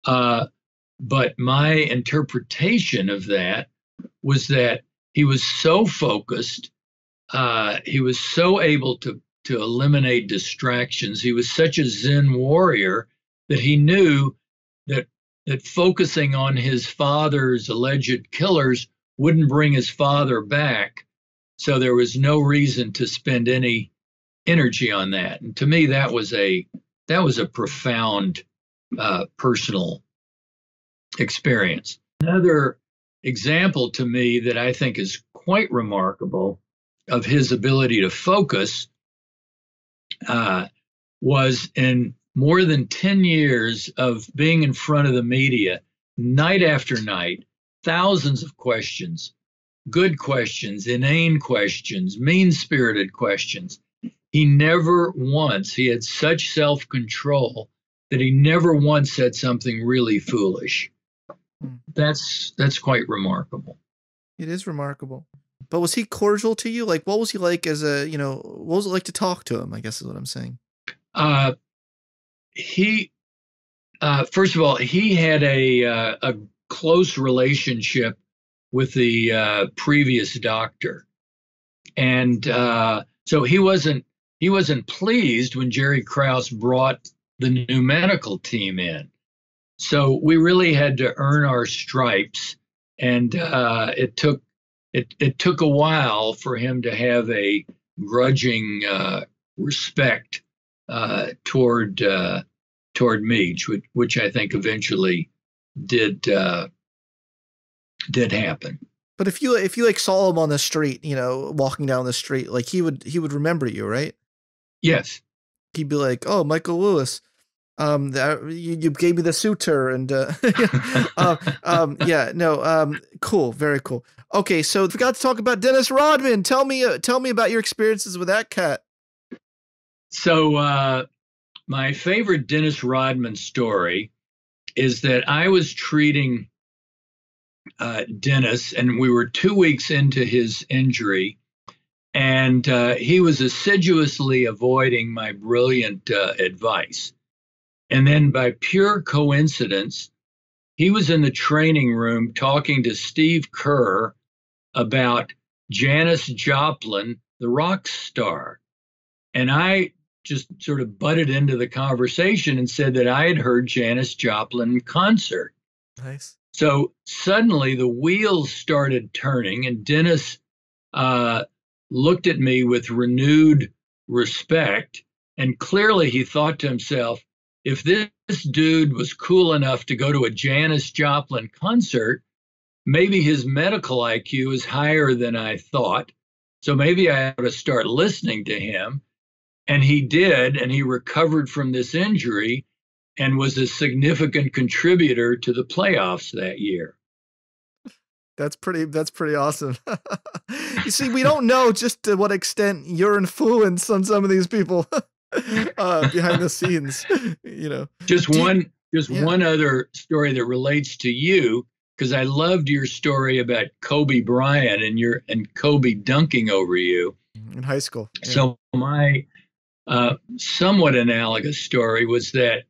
But my interpretation of that was that he was so focused, he was so able to eliminate distractions. He was such a Zen warrior that he knew that focusing on his father's alleged killers wouldn't bring his father back. So there was no reason to spend any energy on that. And to me, that was a profound personal experience. Another example to me that I think is quite remarkable of his ability to focus was in more than 10 years of being in front of the media, night after night, thousands of questions, good questions, inane questions, mean-spirited questions. He had such self-control that he never once said something really foolish. That's quite remarkable. It is remarkable. But was he cordial to you? Like, what was he like what was it like to talk to him, I guess is what I'm saying. First of all, he had a close relationship with the previous doctor. And so he wasn't pleased when Jerry Krause brought the new medical team in. So we really had to earn our stripes, and it took a while for him to have a grudging respect toward me, which I think eventually did happen. But if you like saw him on the street, walking down the street, like he would remember you, right? Yes. He'd be like, "Oh, Michael Lewis, you gave me the suitor," and cool, very cool. Okay, so we forgot to talk about Dennis Rodman. Tell me about your experiences with that cat. So my favorite Dennis Rodman story is that I was treating Dennis, and we were 2 weeks into his injury, and he was assiduously avoiding my brilliant advice. And then by pure coincidence, he was in the training room talking to Steve Kerr about Janis Joplin, the rock star. And I just sort of butted into the conversation and said that I had heard Janis Joplin in concert. Nice. So suddenly the wheels started turning, and Dennis looked at me with renewed respect. And clearly he thought to himself, if this dude was cool enough to go to a Janis Joplin concert, maybe his medical IQ is higher than I thought. So maybe I ought to start listening to him. And he did, and he recovered from this injury and was a significant contributor to the playoffs that year. That's pretty awesome. You see, we don't know just to what extent your influence on some of these people behind the scenes, Just one other story that relates to you, because I loved your story about Kobe Bryant and Kobe dunking over you in high school. Yeah. So my somewhat analogous story was that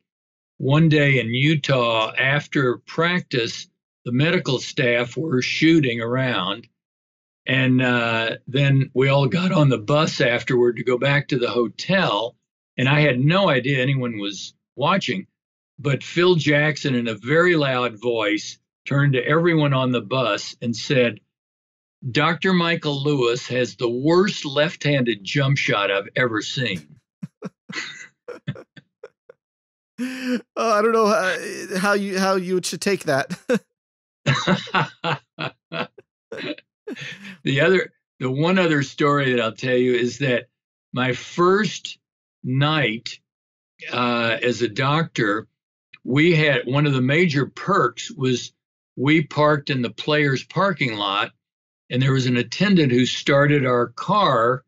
one day in Utah, after practice, the medical staff were shooting around, and then we all got on the bus afterward to go back to the hotel, and I had no idea anyone was watching. But Phil Jackson, in a very loud voice, turned to everyone on the bus and said, Dr. Michael Lewis has the worst left-handed jump shot I've ever seen. I don't know how you should take that. The one other story that I'll tell you is that my first night as a doctor, we had one of the major perks was we parked in the players' parking lot, and there was an attendant who started our car,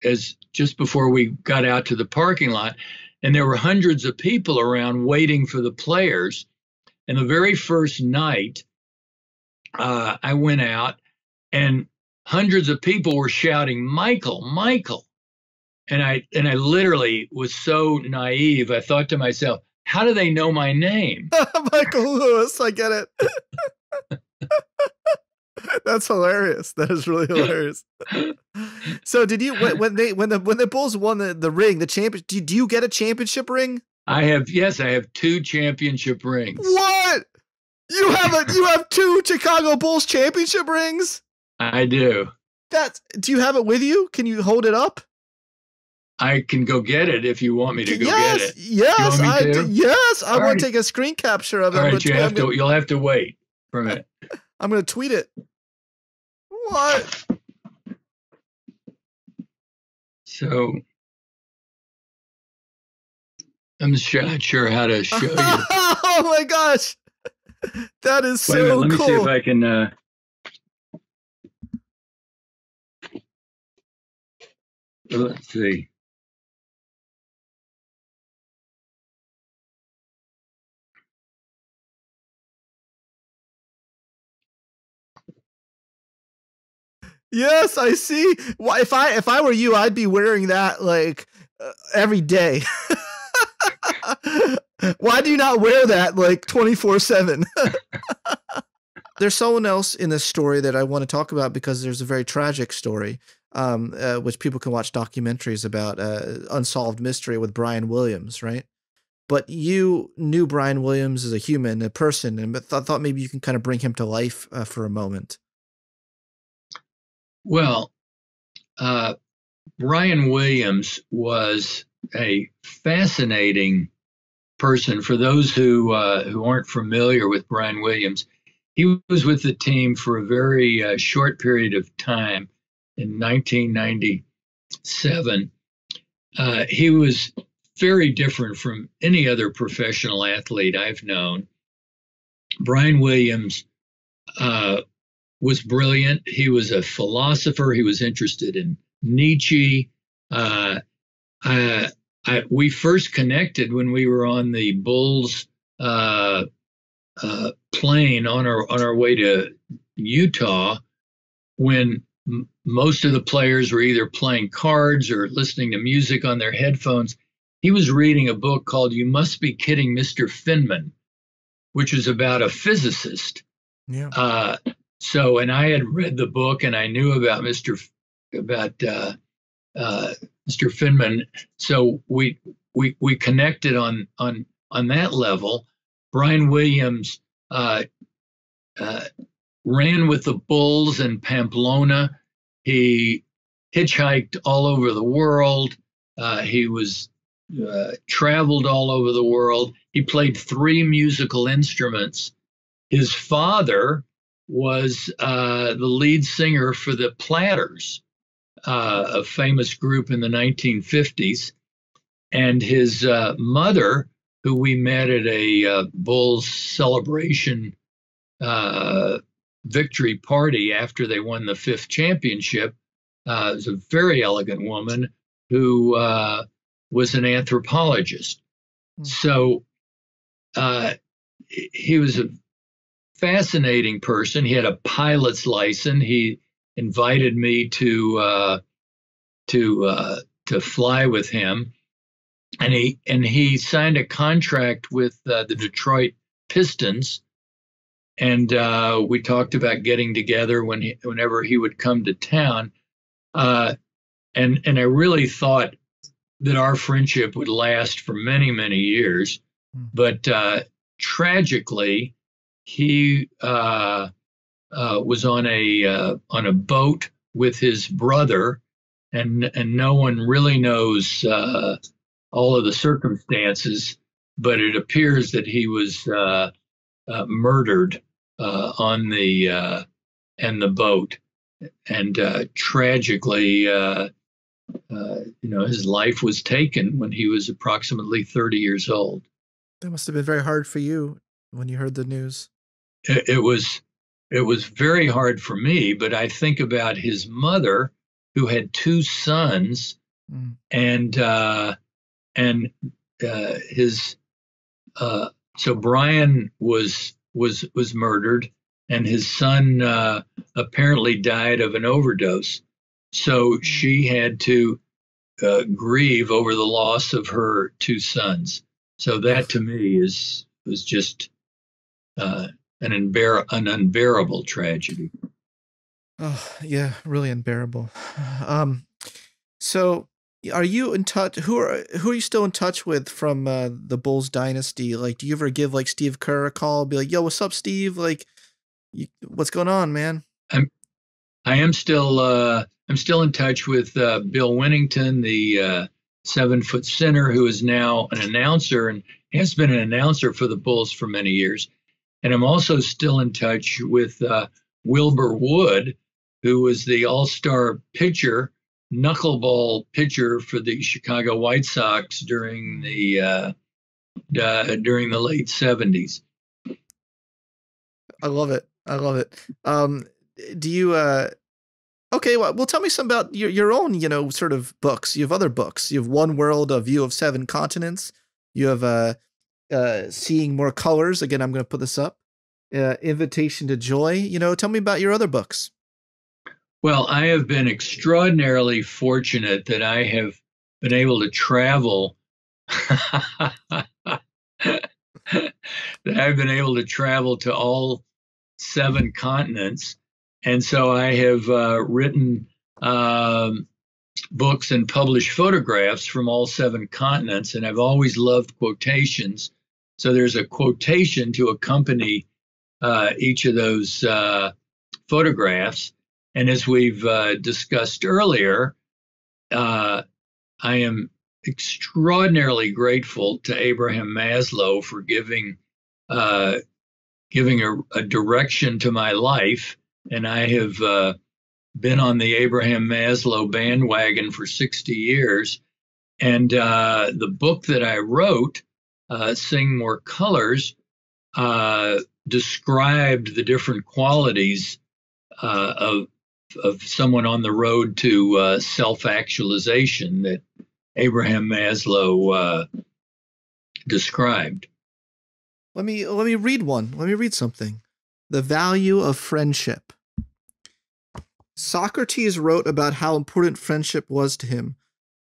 as just before we got out to the parking lot, and there were hundreds of people around waiting for the players. And the very first night, I went out, and hundreds of people were shouting, "Michael, Michael!" And I literally was so naive. I thought to myself, how do they know my name? Michael Lewis, I get it. That's hilarious. That is really hilarious. So did you, when the Bulls won the ring, the champion, do you get a championship ring? Yes, I have 2 championship rings. What? You have 2 Chicago Bulls championship rings? I do. Do you have it with you? Can you hold it up? I can go get it if you want me to go get it. Yes, I want to take a screen capture of it. All right, you'll have to wait for a minute. I'm going to tweet it. What? So I'm not sure how to show you. Oh my gosh. That is so cool. Let me see if I can let's see. Yes, I see. Well, if I were you, I'd be wearing that like every day. Why do you not wear that like 24/7? There's someone else in this story that I want to talk about because there's a very tragic story, which people can watch documentaries about, unsolved mystery with Brian Williams, right? But you knew Brian Williams as a human, a person, and thought maybe you can kind of bring him to life for a moment. Well, Brian Williams was a fascinating person. For those who aren't familiar with Brian Williams, he was with the team for a very short period of time in 1997. He was very different from any other professional athlete I've known. Brian Williams was brilliant. He was a philosopher. He was interested in Nietzsche. We first connected when we were on the Bulls plane on our way to Utah, when most of the players were either playing cards or listening to music on their headphones. He was reading a book called "You Must Be Kidding, Mr. Finman," which was about a physicist. Yeah. And I had read the book, and I knew about Mr. Finman. So we connected on that level. Brian Williams ran with the Bulls in Pamplona. He hitchhiked all over the world. He was traveled all over the world. He played 3 musical instruments. His father was the lead singer for the Platters, a famous group in the 1950s. And his mother, who we met at a Bulls celebration victory party after they won the 5th championship, was a very elegant woman who was an anthropologist. So he was a fascinating person. He had a pilot's license. He invited me to fly with him, and he signed a contract with the Detroit Pistons, and we talked about getting together whenever he would come to town, and I really thought that our friendship would last for many, many years. But tragically, he was on a boat with his brother, and no one really knows all of the circumstances. But it appears that he was murdered on the boat, and tragically, his life was taken when he was approximately 30 years old. That must have been very hard for you when you heard the news. It was very hard for me, but I think about his mother, who had two sons, and his so Brian was murdered, and his son apparently died of an overdose. So she had to grieve over the loss of her two sons. So that to me was just an unbearable tragedy. Oh yeah, really unbearable. So are you in touch? Who are you still in touch with from the Bulls dynasty? Like, do you ever give like Steve Kerr a call? Be like, "Yo, what's up, Steve? Like, what's going on, man?" I'm still in touch with Bill Winnington, the 7-foot center, who is now an announcer and has been an announcer for the Bulls for many years. And I'm also still in touch with Wilbur Wood, who was the all-star pitcher, knuckleball pitcher for the Chicago White Sox during the late 70s. I love it. Do you okay, well, tell me some about your own, sort of books. You have other books. You have One World, A View of Seven Continents. You have Seeing More Colors. Again, I'm going to put this up. Invitation to Joy. Tell me about your other books. Well, I have been extraordinarily fortunate that I have been able to travel. To all 7 continents. And so I have written books and published photographs from all 7 continents, and I've always loved quotations. So there's a quotation to accompany each of those photographs. And as we've discussed earlier, I am extraordinarily grateful to Abraham Maslow for giving a direction to my life. And I have been on the Abraham Maslow bandwagon for 60 years. And the book that I wrote, Sing More Colors, described the different qualities of someone on the road to self-actualization that Abraham Maslow described. Let me read one. Let me read something. The Value of Friendship. Socrates wrote about how important friendship was to him.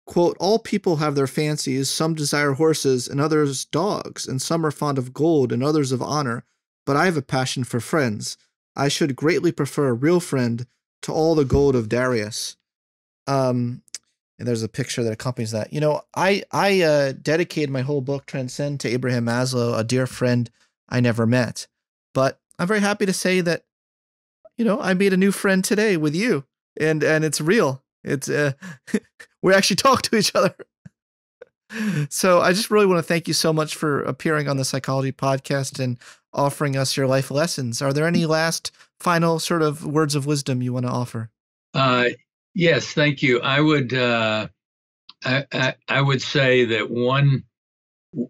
Quote, all people have their fancies. Some desire horses and others dogs, and some are fond of gold and others of honor. But I have a passion for friends. I should greatly prefer a real friend to all the gold of Darius. And there's a picture that accompanies that. I dedicated my whole book, Transcend, to Abraham Maslow, a dear friend I never met. But I'm very happy to say that, I made a new friend today with you, and it's real. It's we actually talk to each other. So I just really want to thank you so much for appearing on the Psychology Podcast and offering us your life lessons. Are there any last final sort of words of wisdom you want to offer? Yes, thank you. I would say that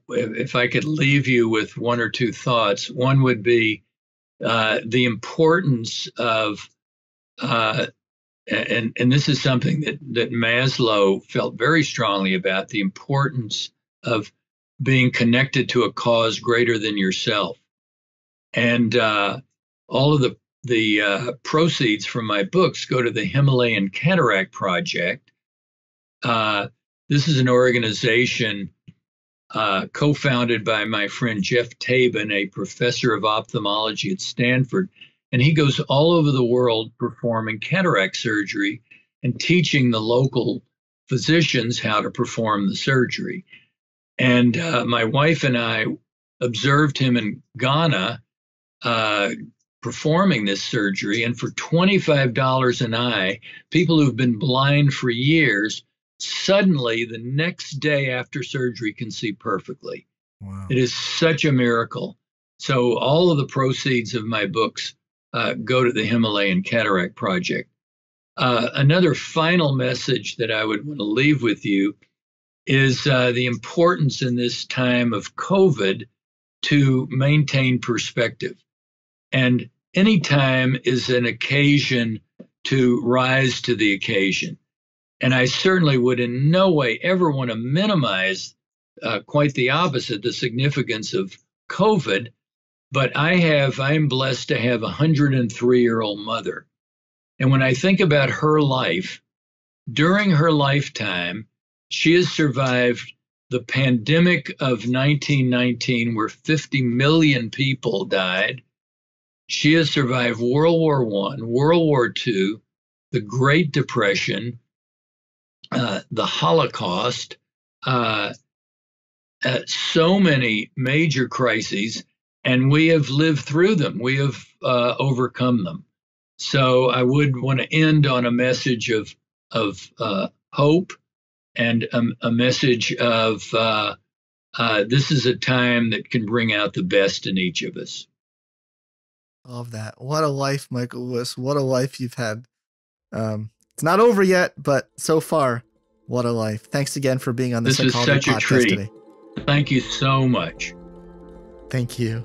if I could leave you with one or two thoughts, one would be the importance of, and this is something that Maslow felt very strongly about, the importance of being connected to a cause greater than yourself. And all of the proceeds from my books go to the Himalayan Cataract Project. This is an organization co-founded by my friend Jeff Tabin, a professor of ophthalmology at Stanford. And he goes all over the world performing cataract surgery and teaching the local physicians how to perform the surgery. And my wife and I observed him in Ghana performing this surgery. And for $25 an eye, people who've been blind for years, suddenly the next day after surgery can see perfectly. Wow. It is such a miracle. So all of the proceeds of my books go to the Himalayan Cataract Project. Another final message that I would want to leave with you is the importance in this time of COVID to maintain perspective. And any time is an occasion to rise to the occasion. And I certainly would in no way ever want to minimize, quite the opposite, the significance of COVID. But I'm blessed to have a 103-year-old mother. And when I think about her life, during her lifetime, she has survived the pandemic of 1919, where 50 million people died. She has survived World War I, World War II, the Great Depression, the Holocaust, so many major crises, and we have lived through them. We have overcome them. So I would want to end on a message of hope and a message of this is a time that can bring out the best in each of us. Love that. What a life, Michael Lewis. What a life you've had. It's not over yet, but so far, what a life. Thanks again for being on the Psychology Podcast. This is such a treat today. Thank you so much. Thank you.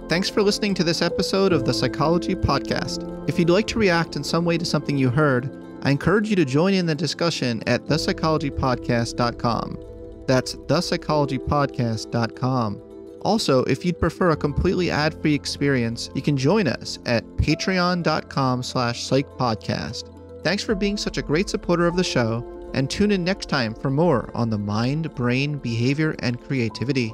Thanks for listening to this episode of the Psychology Podcast. If you'd like to react in some way to something you heard, I encourage you to join in the discussion at thepsychologypodcast.com. That's thepsychologypodcast.com. Also, if you'd prefer a completely ad-free experience, you can join us at patreon.com/psychpodcast. Thanks for being such a great supporter of the show, and tune in next time for more on the mind, brain, behavior, and creativity.